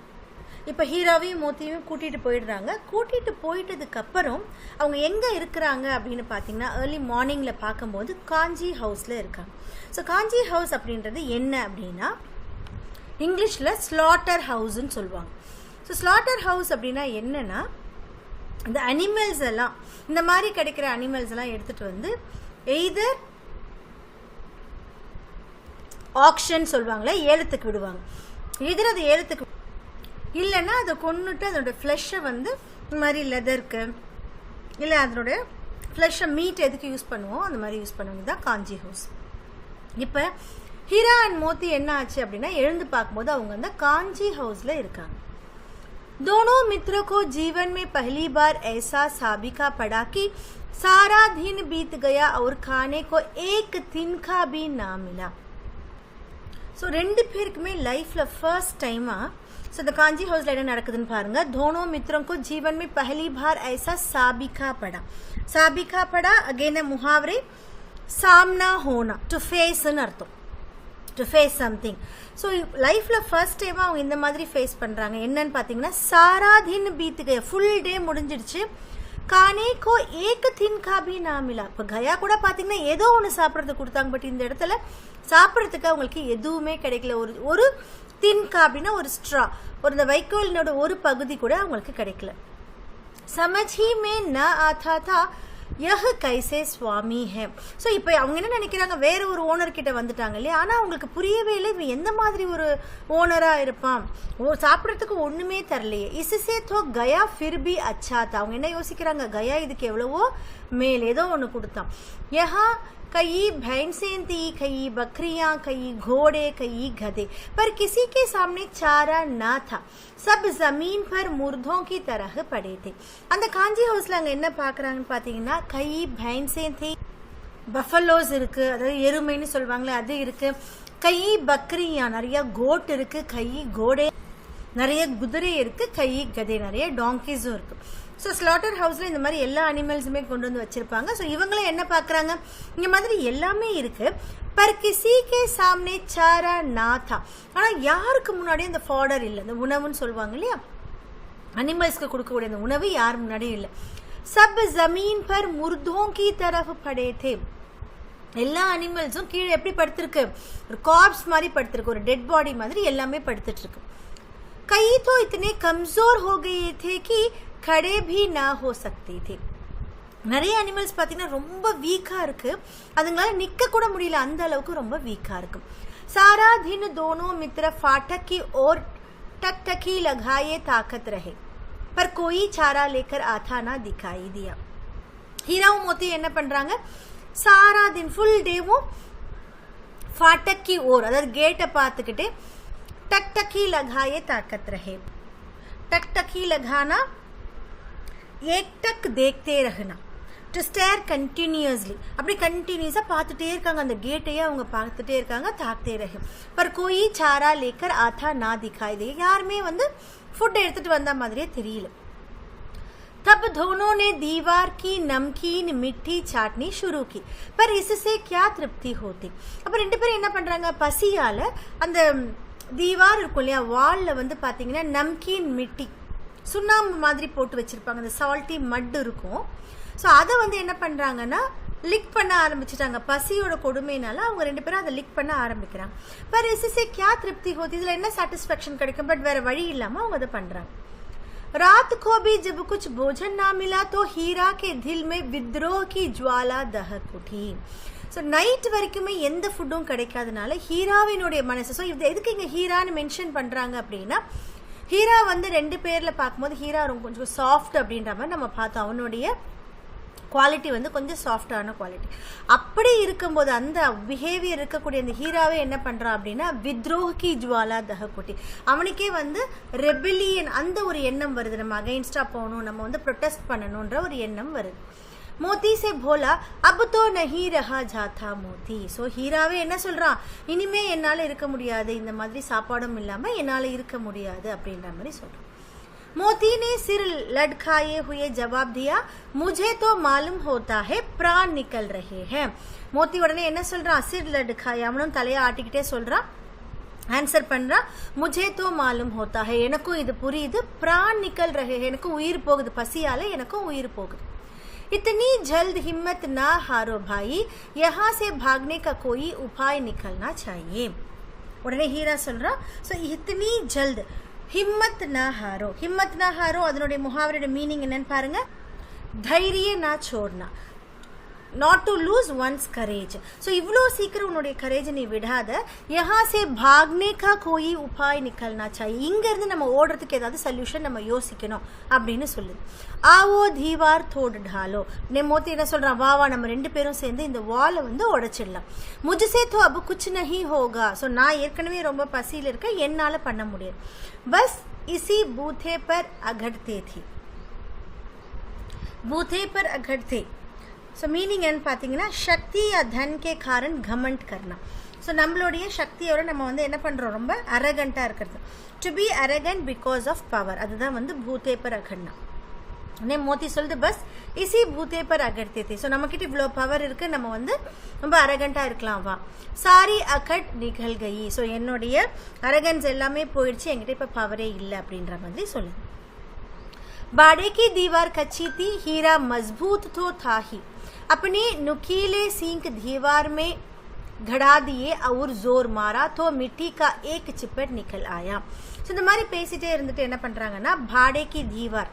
Speaker 1: இப்போ ஹீராவையும் மோத்தியும் கூட்டிகிட்டு போயிடுறாங்க. கூட்டிகிட்டு போயிட்டதுக்கு அப்புறம் அவங்க எங்கே இருக்கிறாங்க அப்படின்னு பார்த்தீங்கன்னா ஏர்லி மார்னிங்கில் பார்க்கும்போது காஞ்சி ஹவுஸில் இருக்காங்க. ஸோ காஞ்சி ஹவுஸ் அப்படின்றது என்ன அப்படின்னா இங்கிலீஷில் ஸ்லாட்டர் ஹவுஸ்ன்னு சொல்லுவாங்க. ஸோ ஸ்லாட்டர் ஹவுஸ் அப்படின்னா என்னன்னா இந்த அனிமல்ஸ் எல்லாம் இந்த மாதிரி கிடைக்கிற அனிமல்ஸ் எல்லாம் எடுத்துட்டு வந்து எய்தர் ஆக்ஷன் சொல்லுவாங்களே ஏலத்துக்கு விடுவாங்க. எதிர் அது ஏலத்துக்கு இல்லைன்னா அதை கொண்டுட்டு அதோட ஃப்ளெஷ்ஷை வந்து இந்த மாதிரி லெதருக்கு இல்லை அதனுடைய ஃப்ளெஷ்ஷை மீட் எதுக்கு யூஸ் பண்ணுவோம் அந்த மாதிரி யூஸ் பண்ணுவாங்க. தான் காஞ்சி ஹவுஸ். இப்போ ஹீரா அண்ட் மோத்தி என்ன ஆச்சு அப்படின்னா எழுந்து பார்க்கும்போது அவங்க அந்த காஞ்சி ஹவுஸில் இருக்காங்க. दोनों मित्रों को जीवन में पहली बार ऐसा साबिका पड़ा कि सारा दिन बीत गया और खाने को एक तिनका भी ना मिला. ஸோ 2 பேருக்குமே லைஃப்பில் ஃபர்ஸ்ட் டைமாக ஸோ இந்த காஞ்சி ஹவுஸில் என்ன நடக்குதுன்னு பாருங்க. दोनों मित्रों को जीवन में पहली बार ऐसा साबिका पड़ा. साबिका पड़ा अगेन मुहावरे सामना होना டு ஃபேஸ்ன்னு அர்த்தம். To face something. ஸோ லைஃப்பில் ஃபர்ஸ்ட் டைமாக அவங்க இந்த மாதிரி ஃபேஸ் பண்ணுறாங்க. என்னன்னு பார்த்தீங்கன்னா சாரா தின் பீத்து ஃபுல் டே முடிஞ்சிடுச்சு. கானே கோ ஏக் தின் காபி நாமிலா. இப்போ கயா கூட பார்த்தீங்கன்னா ஏதோ ஒன்று சாப்பிட்றதுக்கு கொடுத்தாங்க. பட் இந்த இடத்துல சாப்பிட்றதுக்கு அவங்களுக்கு எதுவுமே கிடைக்கல. ஒரு தின் காபின்னா ஒரு ஸ்ட்ரா ஒரு இந்த வைக்கோலினோட ஒரு பகுதி கூட அவங்களுக்கு கிடைக்கல. சமஜி மே ந ஆதா தா யஹ் கைசே சுவாமி ஹே. ஸோ இப்போ அவங்க என்ன நினைக்கிறாங்க வேற ஒரு ஓனர் கிட்ட வந்துட்டாங்க இல்லையா. ஆனால் அவங்களுக்கு புரியவே இல்லை இவன் எந்த மாதிரி ஒரு ஓனராக இருப்பான். சாப்பிட்றதுக்கு ஒன்றுமே தரலையே. இசுசே தோ கயா ஃபிர் பி அச்சாத்தா. அவங்க என்ன யோசிக்கிறாங்க கயா இதுக்கு எவ்வளவோ மேல் ஏதோ ஒன்று கொடுத்தான். யஹா कई भैंसें थी, कई बकरियां, कई घोड़े, कई गधे, पर किसी के सामने चारा ना था. सब जमीन पर मुर्दों की तरह पड़े थे. அந்த காஞ்சி ஹவுஸ்ல அங்க என்ன பாக்குறாங்கன்னு பாத்தீங்கன்னா கை भैंसें थी பஃபலோஸ் இருக்கு அதாவது எருமைன்னு சொல்லுவாங்களே அது இருக்கு. கை பக்ரியா நிறைய கோட் இருக்கு. கை கோடே நிறைய குதிரை இருக்கு. கை கதை நிறைய டாங்கிஸும் இருக்கு. ஸோ ஸ்லாட்டர் ஹவுஸில் இந்த மாதிரி எல்லா அனிமல்ஸுமே கொண்டு வந்து வச்சுருப்பாங்க. ஸோ இவங்களும் என்ன பார்க்குறாங்க இந்த மாதிரி எல்லாமே இருக்குது. பர் கிசி கே சாம்னே சாரா நாத்தா. ஆனால் யாருக்கு முன்னாடியும் இந்த ஃபாடர் இல்லை. இந்த உணவுன்னு சொல்லுவாங்க இல்லையா அனிமல்ஸ்க்கு கொடுக்கக்கூடிய அந்த உணவு யார் முன்னாடியும் இல்லை. சப் ஜமீன் பர் முர்தோं की तरफ पड़े थे. எல்லா அனிமல்ஸும் கீழே எப்படி படுத்திருக்கு ஒரு கார்ப்ஸ் மாதிரி படுத்திருக்கு. ஒரு டெட் பாடி மாதிரி எல்லாமே படுத்துட்டு இருக்கு. कई तो इतने कमजोर हो गए थे कि खड़े भी ना हो सकते थे. நிறைய அனிமல்ஸ் பார்த்தீங்கன்னா ரொம்ப வீக்காக இருக்கு. அதுங்களால நிற்க கூட முடியல. அந்த அளவுக்கு ரொம்ப வீக்காக இருக்கு. सारा दिन दोनों मित्र फाटक की ओर टकटकी लगाए ताकत रहे पर कोई चारा लेकर आता ना दिखाई दिया. ஹீராவும் மோத்தி என்ன பண்றாங்க सारा दिन ஃபுல் டேவும் फाटक की ओर அதாவது கேட்டை பார்த்துக்கிட்டு टकटकी लगाए ताकत रहे. टकटकी लगाना एक टक देखते रहना டு ஸ்டேர் கண்டினியூஸ்லி. அப்படி கண்டினியூஸாக பார்த்துட்டே இருக்காங்க. அந்த கேட்டையே அவங்க பார்த்துட்டே இருக்காங்க. தாக்தே ரஹே பர் கோயி சாரா லேக்கர் ஆத்தா நா திகாய் தே. யாருமே வந்து ஃபுட் எடுத்துட்டு வந்த மாதிரியே தெரியல. तब दोनों ने दीवार की नमकीन मिट्टी चाटनी शुरू की पर इससे क्या तृप्ति होती. அப்போ 2 பேரும் என்ன பண்ணுறாங்க பசியால் அந்த தீவார் இருக்கும் இல்லையா வாலில் வந்து பார்த்தீங்கன்னா நம்கீன் மிட்டி சுண்ணாம்பு மாதிரி போட்டு வச்சுருப்பாங்க. அந்த சால்ட்டி மட் இருக்கும். ஸோ அதை வந்து என்ன பண்ணுறாங்கன்னா லிக் பண்ண ஆரம்பிச்சிட்டாங்க. பசியோட கொடுமையினால அவங்க 2 பேரும் அதை லிக் பண்ண ஆரம்பிக்கிறாங்க. பர் இசுசே கியா திருப்தி ஹோத்தி. இதில் என்ன சாட்டிஸ்ஃபேக்ஷன் கிடைக்கும். பட் வேறு வழி இல்லாமல் அவங்க அதை பண்ணுறாங்க. रात को भी जब कुछ भोजन ना मिला तो हीरा के दिल में विद्रोह की ज्वाला दहक उठी. ஸோ நைட் வரைக்குமே எந்த ஃபுட்டும் கிடைக்காதனால ஹீராவினுடைய மனசு. ஸோ இது எதுக்கு இங்கே ஹீரான்னு மென்ஷன் பண்ணுறாங்க அப்படின்னா ஹீரா வந்து 2 பேரில் பார்க்கும்போது ஹீரா ரொம்ப கொஞ்சம் சாஃப்ட் அப்படின்ற மாதிரி நம்ம பார்த்தோம். அவனுடைய குவாலிட்டி வந்து கொஞ்சம் சாஃப்டான குவாலிட்டி. அப்படி இருக்கும்போது அந்த பிஹேவியர் இருக்கக்கூடிய அந்த ஹீராவே என்ன பண்ணுறான் அப்படின்னா வித்ரோஹி ஜுவாலா தஹகுட்டி, அவனுக்கே வந்து ரெபிலியன் அந்த ஒரு எண்ணம் வருது, நம்ம அகைன்ஸ்டாக போகணும், நம்ம வந்து ப்ரொட்டஸ்ட் பண்ணணுன்ற ஒரு எண்ணம் வருது. மோத்தி சே போலா அப் தோ நஹி ரஹா ஜாத்தா மோத்தி. ஸோ ஹீராவே என்ன சொல்கிறான், இனிமே என்னால் இருக்க முடியாது, இந்த மாதிரி சாப்பாடும் இல்லாமல் என்னால் இருக்க முடியாது அப்படின்ற மாதிரி சொல்கிறான். मोती ने सिर लटकाए हुए जवाब दिया, मुझे तो मालूम होता है प्राण निकल रहे हैं. மோத்தி உடனே என்ன சொல்றான், சிர் லட்காய், அவனும் தலையை ஆட்டிக்கிட்டே சொல்றான், ஆன்சர் பண்றான், முझे तो मालूम होता है, எனக்கும் இது புரியுது, प्राण निकल रहे हैं, எனக்கும் உயிர் போகுது, பசியால எனக்கும் உயிர் போகுது. इतनी जल्द हिम्मत ना हारो भाई, यहाँ से भागने का कोई उपाय निकलना चाहिए. உடனே ஹீரா சொல்றான், ஸோ இத்தனி ஜல்த் ஹிம்மத் நா ஹாரோ. ஹிம்மத் நா ஹாரோ அதனுடைய முஹாவரோட மீனிங் என்னன்னு பாருங்க, தைரிய நா சோர்னா, not to lose one's courage. So இவ்வளோ சீக்கிரம் உன்னுடைய கரேஜை நீ விடாத, யஹா சே பாக்னே கா கோயி உபாய் நிக்கல்னா சாய், இங்கேருந்து நம்ம ஓடுறதுக்கு ஏதாவது சொல்யூஷன் நம்ம யோசிக்கணும் அப்படின்னு சொல்லுது. ஆவோ தீவார் தோடு டாலோ, மோத்தி என்ன சொல்கிறான், வா நம்ம 2 பேரும் சேர்ந்து இந்த வாலை வந்து உடைச்சிடலாம். முஜ்சே தோ அப் குச் நஹி ஹோகா, ஸோ நான் ஏற்கனவே ரொம்ப பசியில் இருக்கேன், என்னால் பண்ண முடியாது. பஸ் இசி பூத்தே பர் அகட்தே தி, பூத்தே பர் அகட்தே. ஸோ மீனிங் என்னன்னு பார்த்தீங்கன்னா, சக்தி யா தன் கே காரன் கமெண்ட் கர்னா. ஸோ நம்மளுடைய சக்தியோட நம்ம வந்து என்ன பண்ணுறோம், ரொம்ப அரகண்ட்டாக இருக்கிறது. To be arrogant because of power, அதுதான் வந்து பூத்தே பர் அகட்னா. உடனே மோத்தி சொல்லுது, பஸ் இசி பூத்தே பர் அகட்தே தி, ஸோ நம்மக்கிட்ட இவ்வளோ பவர் இருக்குது, நம்ம வந்து ரொம்ப அரகண்ட்டாக இருக்கலாம், வா. சாரி அகட் நிகழ் கயி, ஸோ என்னுடைய அரகன்ஸ் எல்லாமே போயிடுச்சு, என்கிட்ட இப்போ பவரே இல்லை அப்படின்ற மாதிரி சொல்லுது. बाड़े की दीवार कच्ची थी, हीरा मजबूत तो था ही, अपने नुकीले सींग दीवार में घड़ा दिए और जोर मारा तो मिट्टी का एक चिपट निकल आया. ஸோ இந்த மாதிரி பேசிட்டே இருந்துட்டு என்ன பண்ணுறாங்கன்னா, பாடேக்கு தீவார்,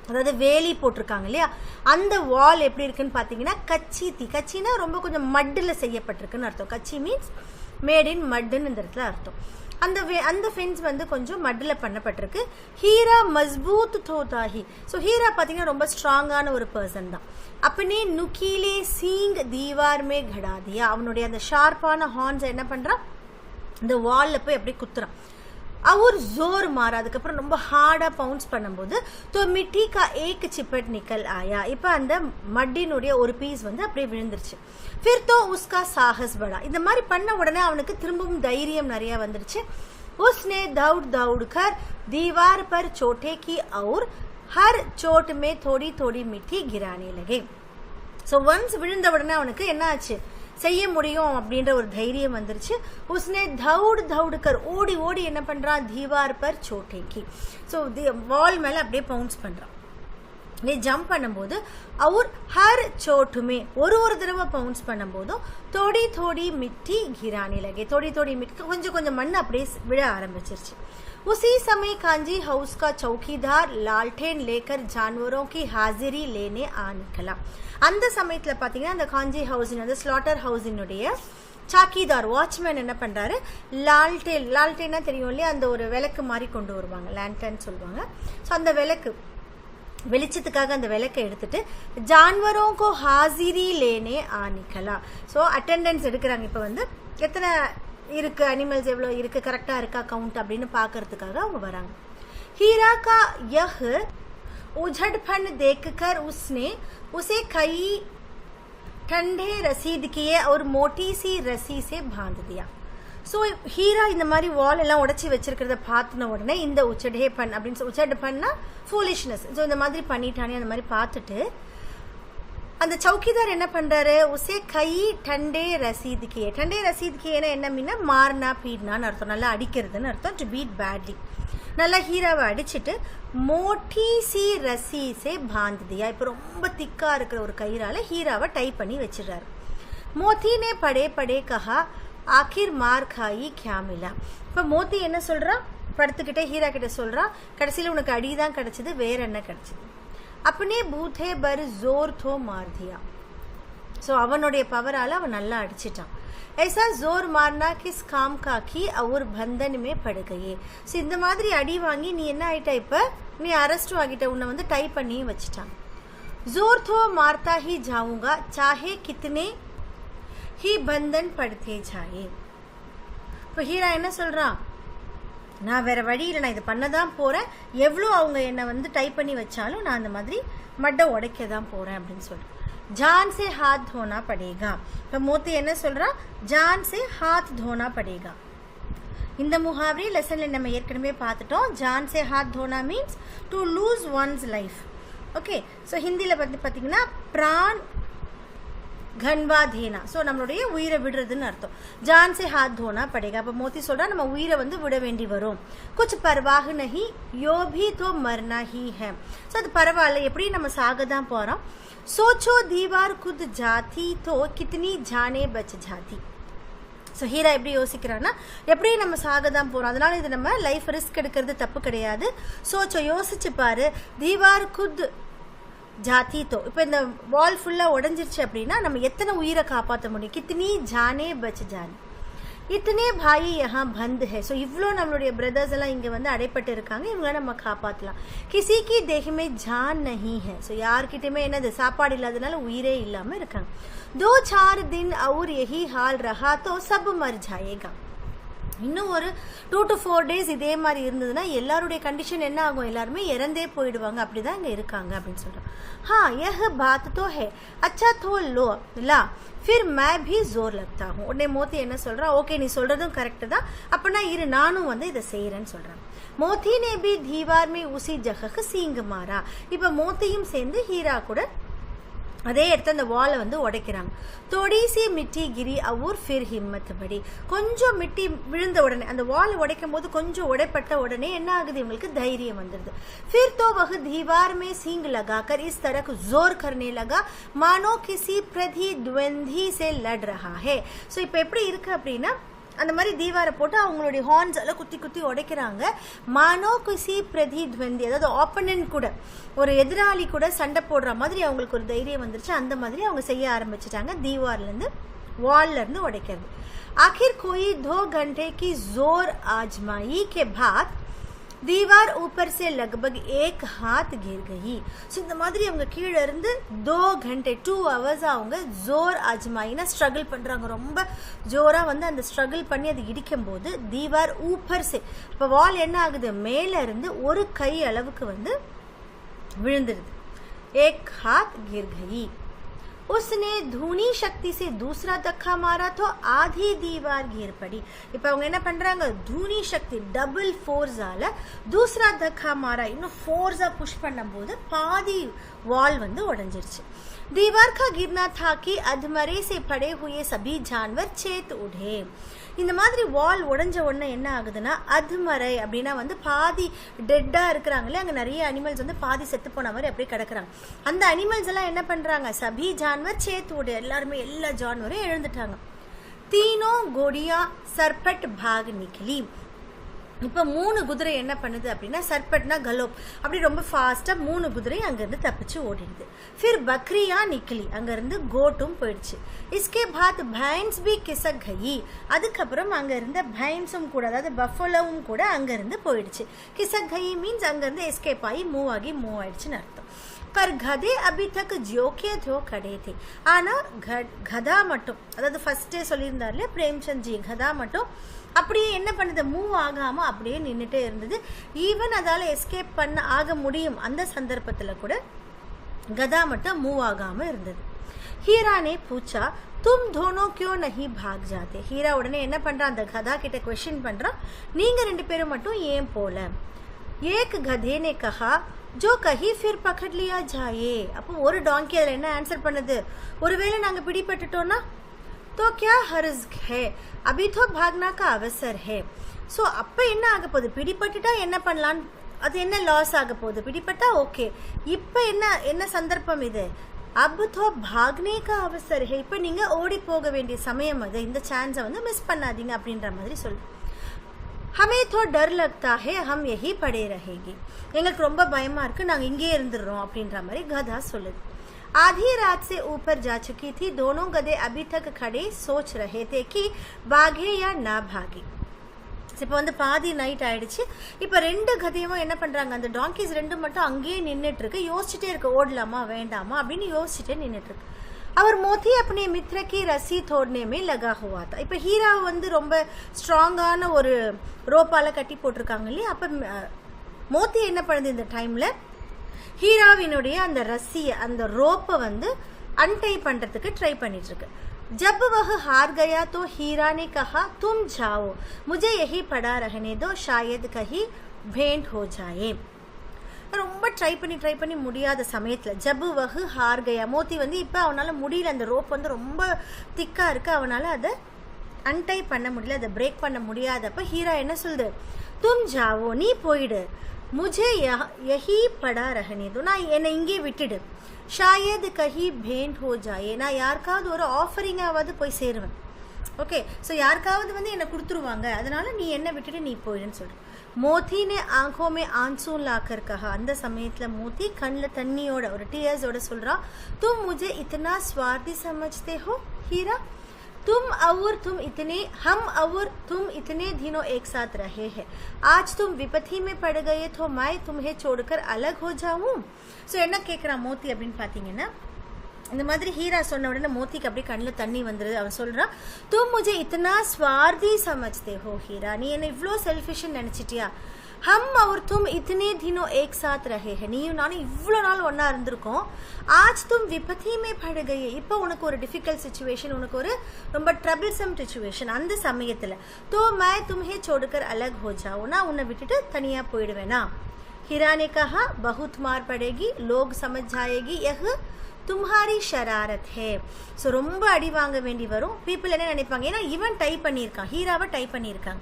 Speaker 1: அதாவது வேலி போட்டிருக்காங்க இல்லையா, அந்த வால் எப்படி இருக்குன்னு பார்த்தீங்கன்னா, கச்சி தீ, கச்சினா ரொம்ப கொஞ்சம் மட்டில் செய்யப்பட்டிருக்குன்னு அர்த்தம். கச்சி மீன்ஸ் மேட் இன் மட்டுன்னு இந்த இடத்துல அர்த்தம். அந்த ஃபென்ஸ் வந்து கொஞ்சம் மட்டில் பண்ணப்பட்டிருக்கு. ஹீரா மஸ்பூத் தோதாஹி, ஸோ ஹீரா பார்த்தீங்கன்னா ரொம்ப ஸ்ட்ராங்கான ஒரு பர்சன் தான். அப்பனே நுக்கீலே சீங் தீவார் மே கடா தியா, அவனுடைய அந்த ஷார்ப்பான ஹார்ன்ஸை என்ன பண்ணுறான், இந்த வாலில் போய் அப்படியே குத்துறான். அவர் ஜோர் மாறா, அதுக்கப்புறம் ரொம்ப ஹார்டாக பவுன்ஸ் பண்ணும்போது தோ மிட்டி கா ஏக் சிப்பட் நிக்கல் ஆயா, இப்போ அந்த மட்டினுடைய ஒரு பீஸ் வந்து அப்படியே விழுந்துருச்சு. ஃபிர் தோ உஸ்கா சாகஸ் படா, இந்த மாதிரி பண்ண உடனே அவனுக்கு திரும்பவும் தைரியம் நிறைய வந்துருச்சு. உஸ்னே தௌட் தௌட் கர் दीवार पर चोटे की और हर चोट में थोड़ी थोड़ी मिट्टी गिराने लगे. ஸோ ஒன்ஸ் விழுந்த உடனே அவனுக்கு என்ன ஆச்சு, செய்ய முடியும் அப்படின்ற ஒரு தைரியம் வந்துருச்சு. உஸ்னே தௌட் தௌடுக்கர், ஓடி ஓடி என்ன பண்ணுறான், தீவார் பர் சோட்டேக்கி, ஸோ வால் மேலே அப்படியே பவுன்ஸ் பண்ணுறான். நீ ஜம்ப் பண்ணும்போது அவர் ஹர் சோட்டுமே, ஒரு தடவை பவுன்ஸ் பண்ணும்போதும் தோடி தோடி மிட்டி கிரானி லகே, தோடி தோடி மிட்டி, கொஞ்சம் கொஞ்சம் மண் அப்படியே விழ ஆரம்பிச்சிருச்சு. उसी समय कांजी हाउस का चौकीदार लालटेन लेकर जानवरों की हाजिरी लेने आ निकला. அந்த சமயத்தில் பார்த்தீங்கன்னா அந்த காஞ்சி ஹவுஸின், அந்த ஸ்லாட்டர் ஹவுஸினுடைய சாக்கிதார், வாட்ச்மேன் என்ன பண்ணுறாரு, லால்டேன்னா தெரியும் இல்லையா, அந்த ஒரு விளக்கு மாதிரி கொண்டு வருவாங்க, லேண்டன் சொல்லுவாங்க. ஸோ அந்த விளக்கு வெளிச்சத்துக்காக அந்த விளக்கை எடுத்துட்டு ஜான்வரோங்கோ ஹாசிரி லேனே ஆ நிக்கலா, ஸோ அட்டெண்டன்ஸ் எடுக்கிறாங்க. இப்போ வந்து எத்தனை இருக்கு, அனிமல்ஸ் எவ்வளோ இருக்கு, கரெக்டாக இருக்கா கவுண்ட் அப்படின்னு பார்க்கறதுக்காக அவங்க வராங்க. हीरा का यह उझड़पन देखकर उसने उसे कई ठंडे रसीद किए और मोटी सी रस्सी से बांध दिया. ஸோ ஹீரா இந்த மாதிரி வால் எல்லாம் உடச்சி வச்சிருக்கிறத பார்த்துன உடனே இந்த உச்சடேபன் அப்படின்னு, உச்சடப்பன்னா ஃபூலிஷ்னஸ், ஸோ இந்த மாதிரி பண்ணிட்டானே அந்த மாதிரி பார்த்துட்டு அந்த சௌக்கிதார் என்ன பண்ணுறாரு, உசே கை டண்டே ரசீது கியே, டண்டே ரசீது கியேன்னா என்ன மீன்னா, மார்னா பீட்னான்னு அர்த்தம், நல்லா அடிக்கிறதுன்னு அர்த்தம், டு பீட் பேட்லி. நல்லா ஹீராவை அடிச்சுட்டு மோட்டி சி ரசி சே பாந்த் தியா, இப்போ ரொம்ப திக்காக இருக்கிற ஒரு கயிறால் ஹீராவை டைப் பண்ணி வச்சிடறாரு. மோத்தினே படே படே கஹா ஆகிர் மார் காயி கியாமிலா. இப்போ மோத்தி என்ன சொல்கிறா, படுத்துக்கிட்டே ஹீரா கிட்ட சொல்கிறா, கடைசியில் உனக்கு அடி தான் கிடச்சிது, வேற என்ன கிடச்சிது. अपने बूथे पर जोर थो मार दिया, ஸோ அவனுடைய பவரால் அவன் நல்லா அடிச்சிட்டான். ऐसा जोर मारना किस काम का कि और बंधन में पड़ गए. ஸோ இந்த மாதிரி அடி வாங்கி நீ என்ன ஆயிட்ட, இப்போ நீ அரெஸ்டும் ஆகிட்ட, உன்னை வந்து டைப் பண்ணி வச்சுட்டான். जोर तो मारता ही जाऊंगा चाहे कितने ही बंधन पड़ते जाए. இப்போ ஹீரா என்ன சொல்றான், நான் வேற வழி இல்லை, நான் இது பண்ண தான் போறேன், எவ்வளோ அவங்க என்னை வந்து டைப் பண்ணி வச்சாலும் நான் அந்த மாதிரி மட்டை உடைக்க தான் போறேன் அப்படின்னு சொல்றேன். जान से हाथ धोना पड़ेगा. இப்போ மோத்தி என்ன சொல்றா, जान से हाथ धोना पड़ेगा. இந்த முஹாவரி லெசன்ல நம்ம ஏற்கனவே பார்த்துட்டோம். जान से हाथ धोना means to lose once life. Okay, so ஹிந்தியில் பார்த்தீங்கன்னா பிரான் கன்வா தேனா, ஸோ நம்மளுடைய உயிரை விடுறதுன்னு அர்த்தம். ஜான் சே ஹாத் தோனா படேகா. அப்போ மோத்தி சொல்றா நம்ம உயிரை வந்து விட வேண்டி வரும். குச் பரவாஹ் நஹி யோ பி தோ மர்னா ஹி ஹை. ஸோ அது பரவாயில்ல, எப்படி நம்ம சாக தான் போறோம். சோச்சோ தீவார் குத் ஜாதி தோ கித்னி ஜானே பச் ஜாதி. ஸோ ஹீரா எப்படி யோசிக்கிறான்னா, எப்படி நம்ம சாக தான் போகிறோம், அதனால இது நம்ம லைஃப் ரிஸ்க் எடுக்கிறது தப்பு கிடையாது. சோச்சோ யோசிச்சு பாரு, தீவார் குத் ஜாதி தோ, இப்போ இந்த வால் ஃபுல்லாக உடஞ்சிருச்சு அப்படின்னா நம்ம எத்தனை உயிரை காப்பாற்ற முடியும். கித்னி ஜானே பச் ஜானே, இத்தனை பாயி யஹா பந்த் ஹே. ஸோ இவ்வளோ நம்மளுடைய பிரதர்ஸ் எல்லாம் இங்கே வந்து அடைப்பட்டு இருக்காங்க, இவங்கள நம்ம காப்பாற்றலாம். கிசிக்கு தேகமே ஜான் நஹி ஹே. ஸோ யார்கிட்டயுமே என்னது சாப்பாடு இல்லாதனால உயிரே இல்லாமல் இருக்காங்க. 2-4 दिन और यही हाल रहा तो सब मर जाएगा. இன்னும் ஒரு 2 to 4 days இதே மாதிரி இருந்ததுன்னா எல்லாருடைய கண்டிஷன் என்ன ஆகும், எல்லாருமே இறந்தே போயிடுவாங்க, அப்படிதான் இங்க இருக்காங்க அப்படின்னு சொல்றோம். हाँ यह बात तो है, अच्छा तो लो ला फिर मैं भी जोर लगता हूँ. உடனே மோத்தி என்ன சொல்றா, ஓகே நீ சொல்றதும் கரெக்ட் தான், அப்பனா இரு நானும் வந்து இதை செய்யறேன்னு சொல்றேன். மோத்தி ने भी दीवार में उसी जगह सींग मारा. இப்ப மோத்தியும் சேர்ந்து ஹீரா கூட அதே இடத்துல அந்த வாலை வந்து உடைக்கிறாங்க. தொடிசி மிட்டி கிரி அவுர் ஃபிர் ஹிம்மத் படி. கொஞ்சம் மிட்டி விழுந்த உடனே, அந்த வால் உடைக்கும் போது கொஞ்சம் உடைப்பட்ட உடனே என்ன ஆகுது, இவங்களுக்கு தைரியம் வந்துடுது. फिर तो वह दीवार में सींग लगाकर इस तरह जोर करने लगा मानो किसी प्रतिद्वंदी से लड़ रहा है. ஸோ இப்போ எப்படி இருக்கு அப்படின்னா, அந்த மாதிரி தீவாரை போட்டு அவங்களுடைய ஹார்ன்ஸ் எல்லாம் குத்தி குத்தி உடைக்கிறாங்க. மானோ குசி பிரதித்வந்தி, அதாவது ஆப்பனன்ட் கூட, ஒரு எதிராளி கூட சண்டை போடுற மாதிரி அவங்களுக்கு ஒரு தைரியம் வந்துருச்சு. அந்த மாதிரி அவங்க செய்ய ஆரம்பிச்சிட்டாங்க, தீவார்லேருந்து வால்ல இருந்து உடைக்கிறது. ஆखिर कोई 2 घंटे की जोर आजमाई के बाद दीवार ऊपर से लगभग 1 हाथ गिर गई. ஸோ இந்த மாதிரி அவங்க கீழே இருந்து 2 घंटे 2 hours அவங்க ஜோர் ஆஜ்மாயினா ஸ்ட்ரகிள் பண்றாங்க. ரொம்ப ஜோரா வந்து அந்த ஸ்ட்ரகிள் பண்ணி அது இடிக்கும் போது தீவார் ஊப்பர் சே, இப்போ வால் என்ன ஆகுது, மேல இருந்து ஒரு கை அளவுக்கு வந்து விழுந்துருது. 1 हाथ गिर गई. उसने धूनी शक्ति से दूसरा धक्का मारा तो आधी दीवार गिर पड़ी. இப்போ அவங்க என்ன பண்றாங்க, தூணி சக்தி டபுள் ஃபோர்ஸால दूसरा धक्का मारा, இன்னும் ஃபோர்ஸா புஷ் பண்ணும்போது பாதி வால் வந்து உடைஞ்சிருச்சு. दीवार का गिरना था कि अधमरे से पड़े हुए सभी जानवर चेत उठे. இந்த மாதிரி வால் உடைஞ்ச உடனே என்ன ஆகுதுன்னா, அத்மரை அப்படின்னா வந்து பாதி டெட்டா இருக்கிறாங்களே, அங்கே நிறைய அனிமல்ஸ் வந்து பாதி செத்து போன மாதிரி அப்படியே கிடக்குறாங்க. அந்த அனிமல்ஸ் எல்லாம் என்ன பண்றாங்க, சபி ஜான்வர் சேத்து, எல்லாருமே எல்லா ஜான்வரும் எழுந்துட்டாங்க. தீனோ கோடியா சர்பட் பாக் நிக்கலி. இப்போ 3 குதிரை என்ன பண்ணுது அப்படின்னா, சர்பட்னா கலோப், அப்படி ரொம்ப ஃபாஸ்டா 3 குதிரை அங்கிருந்து தப்பிச்சு ஓடிடுது. फिर बकरिया निकली, அங்கிருந்து கோட்டும் போயிடுச்சு. इसके बाद भैंस भी खिसक गई. அதுக்கப்புறம் அங்க இருந்த भैंसும் கூட, அதாவது பஃபலோவும் கூட அங்கிருந்து போயிடுச்சு. खिसक गई மீன்ஸ் அங்கிருந்து எஸ்கேப் ஆகி மூவ் ஆயிடுச்சுன்னு அர்த்தம். पर गधे अभी तक जो के जो खड़े थे. ஆனா கதா மட்டும், அதாவது ஃபர்ஸ்டே சொல்லியிருந்தார்ல பிரேம்சந்த் ஜி, கதா மட்டும் அப்படியே என்ன பண்ணுது, மூவ் ஆகாம அப்படியே நின்றுட்டே இருந்தது. ஈவன் அதால எஸ்கேப் பண்ண ஆக முடியும் அந்த சந்தர்ப்பத்துல கூட கதா மட்டும் மூவ் ஆகாம இருந்தது. ஹீரா ने पूछा तुम दोनों क्यों नहीं भाग जाते. ஹீரா உடனே என்ன பண்றா, அந்த கதா கிட்ட क्वेश्चन பண்றா, நீங்க 2 பேரும் மட்டும் ஏன் போல. एक गधे ने कहा जो कहीं फिर पकड़ लिया जाए. அப்போ ஒரு டாங்கி அதில் என்ன ஆன்சர் பண்ணுது, ஒருவேளை நாங்க பிடிபட்டுட்டோம்னா, तो क्या हर्ज है अभी तो भागना का अवसर है. ஸோ அப்போ என்ன ஆக போகுது, பிடிபட்டுட்டா என்ன பண்ணலாம், அது என்ன லாஸ் ஆக போகுது, பிடிபட்டா ஓகே, இப்போ என்ன சந்தர்ப்பம் இது, अब तो भागने का अवसर है, இப்போ நீங்க ஓடி போக வேண்டிய சமயம் அது, இந்த சான்ஸை வந்து மிஸ் பண்ணாதீங்க அப்படின்ற மாதிரி சொல்லு. हमें तो डर लगता है हम यही पड़े रहेंगे. எங்களுக்கு ரொம்ப பயமா இருக்கு, நாங்க இங்கே இருந்துடுறோம் அப்படின்ற மாதிரி கதா சொல்லுது. आधी रात से ऊपर जा चुकी थी. दोनों गधे अभी तक खड़े सोच रहे थे कि भागे या ना भागे. இப்போ வந்து பாதி நைட் ஆயிடுச்சு. இப்போ 2 கதையும் என்ன பண்ணுறாங்க, அந்த டாங்கீஸ் 2 மட்டும் அங்கேயே நின்றுட்டுருக்கு. யோசிச்சுட்டே இருக்கு, ஓடலாமா வேண்டாமா அப்படின்னு யோசிச்சுட்டே நின்றுட்டுருக்கு. அவர் மோத்தி अपने मित्र की रस्सी तोड़ने में लगा हुआ था. இப்போ ஹீரா வந்து ரொம்ப ஸ்ட்ராங்கான ஒரு ரோப்பால கட்டி போட்டிருக்காங்க இல்லையா. அப்போ மோத்தி என்ன பண்ணுது இந்த டைமில், ஹீராவினுடைய அந்த ரஸ்ஸியை அந்த ரோப்பை வந்து அன்டை பண்ணுறதுக்கு ட்ரை பண்ணிட்டு இருக்கு. जब वह हार गया तो हीरा ने कहा तुम जाओ, मुझे यही पड़ा रहने दो, शायद कहीं भेंट हो जाए. ரொம்ப ட்ரை பண்ணி முடியாத சமயத்தில் ஜப்பு வஹு ஹார் கயா, மோத்தி வந்து இப்போ அவனால் முடியல, அந்த ரோப் வந்து ரொம்ப திக்காக இருக்குது, அவனால் அதை அன்டை பண்ண முடியல, அதை பிரேக் பண்ண முடியாதப்போ ஹீரா என்ன சொல்லுது, தும் ஜாவோ, நீ போயிடு, முझे यही पड़ा रहने दो, நான் என்னை இங்கே விட்டுடு, ஷாயத் கஹி பேண்ட் ஹோ ஜாயே, நான் யாருக்காவது ஒரு ஆஃபரிங்காவது போய் சேருவேன். ஓகே, ஸோ யாருக்காவது வந்து என்னை கொடுத்துருவாங்க, அதனால நீ என்னை விட்டுட்டு நீ போயிடுன்னு சொல்கிறேன். மோத்தி ने आंखों में आंसू लाकर कहा, அந்த சமயத்தில் மோத்தி கண்ணில் தண்ணியோட ஒரு டியர்ஸோட சொல்கிறா, तुम मुझे इतना स्वार्थी समझते हो हीरा, तुम और तुम इतने हम और तुम इतने दिनों एक साथ रहे हैं, आज तुम विपत्ति में पड़ गए तो मैं तुम्हें छोड़कर अलग हो जाऊं. ஸோ என்ன கேட்குறா மோத்தி அப்படின்னு பார்த்தீங்கன்னா, இந்த மாதிரி ஹீரா சொன்ன உடனே மோத்திக்கு அப்படியே கண்ணில் தண்ணி வந்துடுது. அவன் சொல்கிறான், தும் முझे इतना स्वार्थी समझते हो हीरा, நீ என்ன இவ்வளோ செல்ஃபிஷ்ன்னு நினச்சிட்டியா, हम और तुम इतने दिनों एक साथ रहे हैं, நீயும் நானும் இவ்வளோ நாள் ஒன்றா இருந்திருக்கோம், आज तुम विपत्ति में पड़ गए, இப்போ உனக்கு ஒரு டிஃபிகல்ட் சிச்சுவேஷன், உனக்கு ஒரு ரொம்ப ட்ரபிள்சம் சிச்சுவேஷன், அந்த சமயத்தில் तो मैं तुम्हें छोड़कर अलग हो जाऊं, நான் உன்னை விட்டுட்டு தனியாக போயிடுவேனா. हीरा ने कहा बहुत मार पड़ेगी, लोग समझ जाएगी यह तुम्हारी शरारत है. ஸோ ரொம்ப அடி வாங்க வேண்டி வரும், பீப்புள் என்ன நினைப்பாங்க, ஏன்னா இவன் டைப் பண்ணியிருக்கான், ஹீராவை டைப் பண்ணியிருக்காங்க,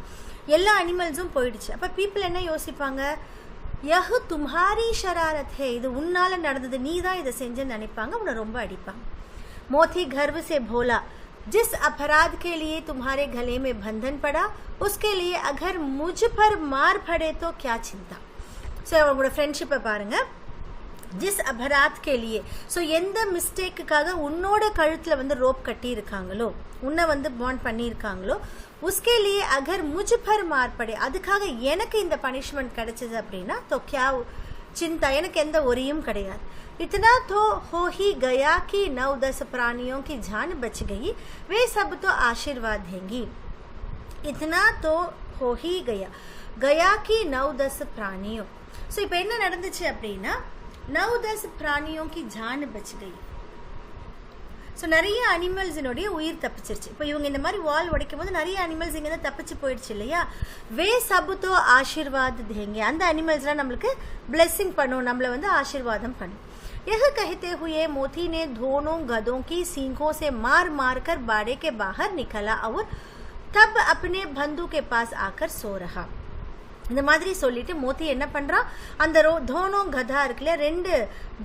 Speaker 1: எல்லா அனிமல்ஸும் போயிடுச்சு. அப்போ பீப்புள் என்ன யோசிப்பாங்க, யஹ் தும்ஹாரி ஷராரத் ஹே, இது உன்னால நடந்தது, நீ தான் இதை செஞ்சேன்னு நினைப்பாங்க, உன்னை ரொம்ப அடிப்பாங்க. மோத்தி गर्व से बोला, जिस अपराध के लिए तुम्हारे गले में बंधन पड़ा उसके लिए अगर मुझ पर मार पड़े तो क्या चिंता. ஸோ அவங்களோட ஃப்ரெண்ட்ஷிப்பை பாருங்கள், ஜிஸ் அபராத் கேலியே, ஸோ எந்த மிஸ்டேக்குக்காக உன்னோட கழுத்தில் வந்து ரோப் கட்டியிருக்காங்களோ, உன்னை வந்து பாண்ட் பண்ணியிருக்காங்களோ, உஸ்கே லியே அகர் முஜ் பர் மார்படே, அதுக்காக எனக்கு இந்த பனிஷ்மெண்ட் கிடைச்சது அப்படின்னா तो क्या चिंता, எனக்கு எந்த ஒரியும் கிடையாது. इतना तो हो ही गया कि 9-10 प्राणियों की जान बच गई, वे सब तो आशीर्वाद देंगी. इतना तो हो ही गया कि 9-10 प्राणियों. ஸோ இப்போ என்ன நடந்துச்சு அப்படின்னா, 9-10 பிராணியோं की जान बच गई. ஸோ நிறைய அனிமல்ஸினுடைய உயிர் தப்பிச்சிருச்சு. இப்போ இவங்க இந்த மாதிரி வால் உடைக்கும் போது நிறைய அனிமல்ஸ் இங்கே தான் தப்பிச்சு போயிடுச்சு இல்லையா. வே சபுத்தோ ஆசீர்வாத் தேங்க, அந்த அனிமல்ஸ்லாம் நம்மளுக்கு பிளெஸ்ஸிங் பண்ணும், நம்மளை வந்து ஆசீர்வாதம் பண்ணும். यह कहते हुए मोती ने दोनों गधों की सींगों से मार मार कर बाड़े के बाहर निकला और तब अपने बंधु के पास आकर सो रहा. இந்த மாதிரி சொல்லிட்டு மோத்தி என்ன பண்ணுறான், அந்த தோனோ கதா இருக்குல்ல, 2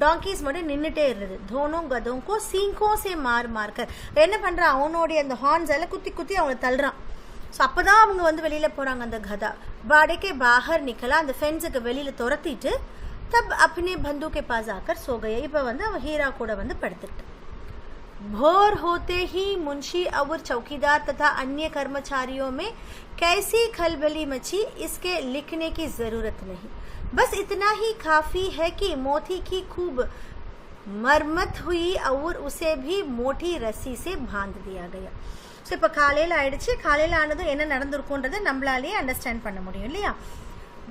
Speaker 1: டாங்கீஸ் மட்டும் நின்றுட்டே இருந்தது. தோனோ கதோங்கோ சீங்கோ சே மார் மார்க்கர் என்ன பண்ணுறான், அவனோடைய அந்த ஹார்ன்ஸ் எல்லாம் குத்தி குத்தி அவனை தள்ளுறான். ஸோ அப்போ தான் அவங்க வந்து வெளியில் போகிறாங்க. அந்த கதா பாடைக்கே பாகர் நிக்கலாம், அந்த ஃபென்ஸுக்கு வெளியில் துரத்திட்டு தப் अपने बंधु के पास आकर सो गए. இப்போ வந்து அவன் ஹீரா கூட வந்து படுத்துக்கிட்டான். भोर होते ही मुंशी और चौकीदार तथा अन्य कर्मचारियों में कैसी खलबली मची, इसके लिखने की जरूरत नहीं, बस इतना ही काफी है कि मोती की खूब मरम्मत हुई और उसे भी मोटी रस्सी से बांध दिया गया. ஸோ இப்போ காலையில் ஆயிடுச்சு, காலையில் ஆனதும் என்ன நடந்திருக்குன்றதை நம்மளாலேயே அண்டர்ஸ்டாண்ட் பண்ண முடியும் இல்லையா.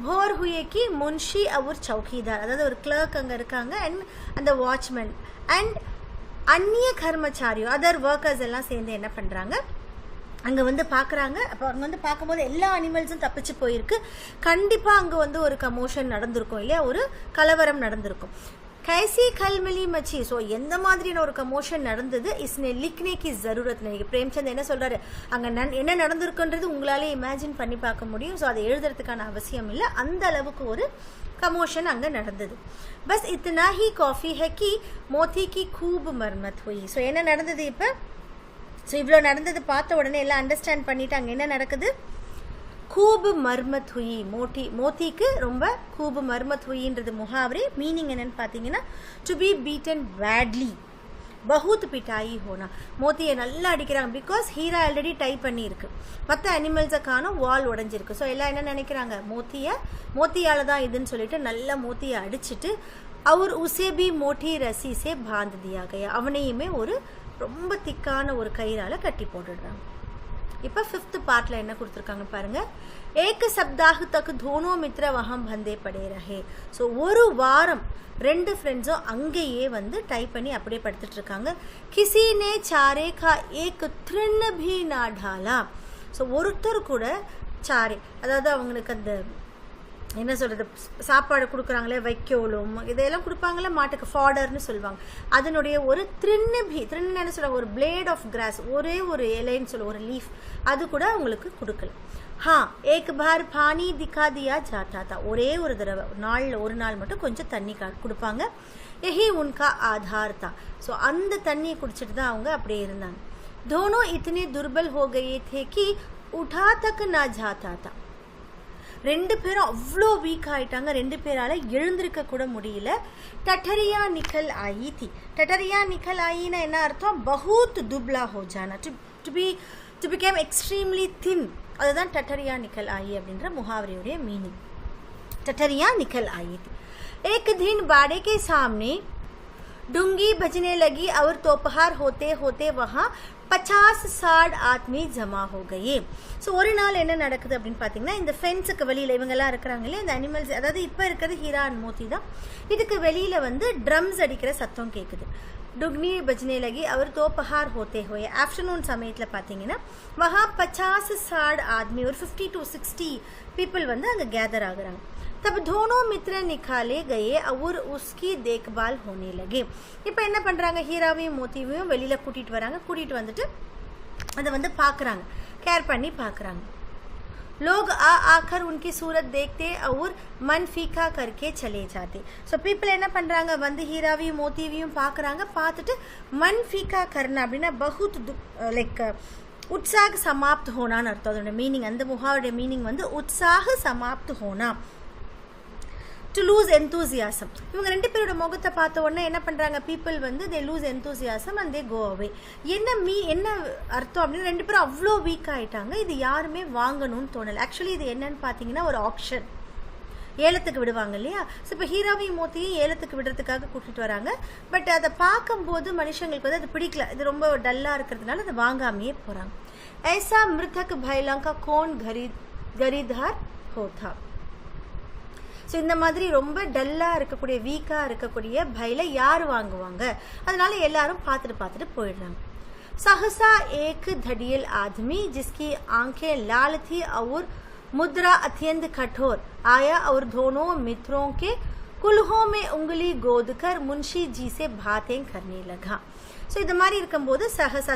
Speaker 1: भोर हुए कि मुंशी और चौकीदार, அதாவது ஒரு கிளர்க் அங்கே இருக்காங்க, அண்ட் அந்த வாட்ச்மேன் அண்ட் அந்நிய கர்மச்சாரியோ அதர் ஒர்க்கர்ஸ் எல்லாம் சேர்ந்து என்ன பண்ணுறாங்க, அங்கே வந்து பார்க்குறாங்க. அப்போ அங்கே வந்து பார்க்கும்போது எல்லா அனிமல்ஸும் தப்பிச்சு போயிருக்கு. கண்டிப்பாக அங்கே வந்து ஒரு கமோஷன் நடந்திருக்கும் இல்லையா, ஒரு கலவரம் நடந்திருக்கும். கைசி கல்மலி மச்சி, ஸோ எந்த மாதிரியான ஒரு கமோஷன் நடந்தது, இஸ்னே லிக்னேக்கு ஜரூரத் நஹி. பிரேம்சந்த் என்ன சொல்கிறாரு, அங்கே என்ன நடந்திருக்குன்றது உங்களாலே இமேஜின் பண்ணி பார்க்க முடியும். ஸோ அதை எழுதுறதுக்கான அவசியம் இல்லை, அந்த அளவுக்கு ஒரு கமோஷன் அங்கே நடந்தது. பஸ் இத்தனா ஹி காஃபி है कि मोती की खूब मरम्मत हुई. ஸோ என்ன நடந்தது இப்போ, ஸோ இவ்வளோ நடந்தது பார்த்த உடனே எல்லாம் அண்டர்ஸ்டாண்ட் பண்ணிட்டு அங்கே என்ன நடக்குது, खूब मरम्मत हुई. மோத்திக்கு ரொம்ப खूब मरम्मत हुईன்றது முகாவரி. மீனிங் என்னன்னு பார்த்தீங்கன்னா, டு பி பீட்டன் பேட்லி. बहुत पिटाई होना மோத்தியை நல்லா அடிக்கிறாங்க பிகாஸ் ஹீரா ஆல்ரெடி டைப் பண்ணியிருக்கு மற்ற அனிமல்ஸை காணும் வால் உடஞ்சிருக்கு ஸோ எல்லாம் என்ன நினைக்கிறாங்க மோத்தியால தான் இதுன்னு சொல்லிட்டு நல்லா மோத்தியை அடிச்சுட்டு அவர் உசே பி மோட்டி ரசி சே பாந்த் தியா கயா அவனையுமே ஒரு ரொம்ப திக்கான ஒரு கயிறால கட்டி போட்டுடுறாங்க இப்போ 5th பார்ட்ல என்ன கொடுத்துருக்காங்க பாருங்க एक सप्ताह तक दोनों मित्र वहां बंधे पड़े रहे ஸோ ஒரு வாரம் ரெண்டு ஃப்ரெண்ட்ஸும் அங்கேயே வந்து டைப் பண்ணி அப்படியே படுத்துட்டு இருக்காங்க किसी ने चारे का एक तृण भी ना ढाला ஸோ ஒருத்தர் கூட சாரே அதாவது அவங்களுக்கு அந்த என்ன சொல்கிறது சாப்பாடு கொடுக்குறாங்களே வைக்கோலும் இதையெல்லாம் கொடுப்பாங்களே மாட்டுக்கு ஃபாடர்னு சொல்லுவாங்க அதனுடைய ஒரு திருன்னு என்ன சொல்லுவாங்க ஒரு பிளேட் ஆஃப் கிராஸ் ஒரே ஒரு இலைன்னு சொல்லுவோம் ஒரு லீஃப் அது கூட அவங்களுக்கு கொடுக்கல ஏக் பார் பானி திக்கா தியா ஜாத்தா தா ஒரே ஒரு தடவை ஒரு நாள் மட்டும் கொஞ்சம் தண்ணி கொடுப்பாங்க எஹி உன்கா ஆதார் தா ஸோ அந்த தண்ணியை குடிச்சிட்டு தான் அவங்க அப்படியே இருந்தாங்க दोनों इतने दुर्बल हो गए थे कि उठा तक ना जाता था ரெண்டு பேரும் அவ்வளோ வீக் ஆயிட்டாங்க ரெண்டு பேரால எழுந்திருக்க கூட முடியல टटरिया निकल आई थी टटरिया निकल आई ना என்ன அர்த்தம் बहुत दुबला हो जाना to become extremely thin அதுதான் टटरिया निकल आई அப்படின்ற முஹாவரையுடைய மீனிங் टटरिया निकल आई थी एक दिन बाड़े के सामने डूंगी बजने लगी और दोपहर होते होते वहाँ 50-60 ஆத்மி ஜமா हो गए ஸோ ஒரு நாள் என்ன நடக்குது அப்படின்னு பார்த்தீங்கன்னா இந்த ஃபென்ஸுக்கு வெளியில் இவங்கெல்லாம் இருக்கிறாங்களே இந்த அனிமல்ஸ் அதாவது இப்போ இருக்கிறது ஹீரா அண்ட் மோத்தி தான் இதுக்கு வெளியில் வந்து ட்ரம்ஸ் அடிக்கிற சத்தம் கேட்குது டுக்னி பஜ்னே லகி அவர் தோப்பஹார் ஹோத்தே ஹோயே ஆஃப்டர்நூன் சமயத்தில் பார்த்தீங்கன்னா வஹா 50-60 ஆத்மி ஒரு 50 to 60 பீப்புள் வந்து அங்கே கேதர் ஆகுறாங்க तब दोनों मित्र निकाले गए और उसकी देखभाल होने लगे இப்போ என்ன பண்ணுறாங்க ஹீராவையும் மோத்தியையும் வெளியில் கூட்டிகிட்டு வந்துட்டு அதை வந்து பார்க்குறாங்க கேர் பண்ணி பார்க்குறாங்க लोग आकर उनकी सूरत देखते और मन फीका करके चले जाते ஸோ பீப்புள் என்ன பண்ணுறாங்க வந்து ஹீராவையும் மோத்தியையும் பார்க்குறாங்க பார்த்துட்டு மன் ஃபீக்கா கர்னா அப்படின்னா பகுத் லைக் உற்சாக சமாப்த் ஹோனான்னு அர்த்தம் அதோட மீனிங் அந்த முகாவோட மீனிங் வந்து உற்சாக சமாப்த் ஹோனா டு லூஸ் என்தூசியாசம் இவங்க ரெண்டு பேரோட முகத்தை பார்த்த உடனே என்ன பண்ணுறாங்க பீப்புள் வந்து they lose enthusiasm and they go away என்ன அர்த்தம் அப்படின்னு ரெண்டு பேரும் அவ்வளோ வீக் ஆகிட்டாங்க இது யாருமே வாங்கணும்னு தோணலை ஆக்சுவலி இது என்னன்னு பார்த்தீங்கன்னா ஒரு ஆப்ஷன் ஏலத்துக்கு விடுவாங்க இல்லையா ஸோ இப்போ ஹீராவையும் மோத்தியும் ஏலத்துக்கு விடுறதுக்காக கூட்டிகிட்டு வராங்க பட் அதை பார்க்கும்போது மனுஷங்களுக்கு வந்து அது பிடிக்கல இது ரொம்ப டல்லாக இருக்கிறதுனால அதை வாங்காமையே போகிறாங்க ஐசா மிருதக் பைலாங்கா கோன் கரிதார் ஹோதா ஸோ இந்த மாதிரி ரொம்ப டல்லாக இருக்கக்கூடிய வீக்காக இருக்கக்கூடிய பைல யார் வாங்குவாங்க அதனால எல்லாரும் பார்த்துட்டு போயிடுறாங்க सहसा एक धड़ियल आदमी जिसकी आंखें लाल थी और मुद्रा अत्यंत कठोर आया और दोनों मित्रों के कुल्हों में उंगली गोद कर मुंशी जी से बातें करने लगा ஸோ இது மாதிரி இருக்கும்போது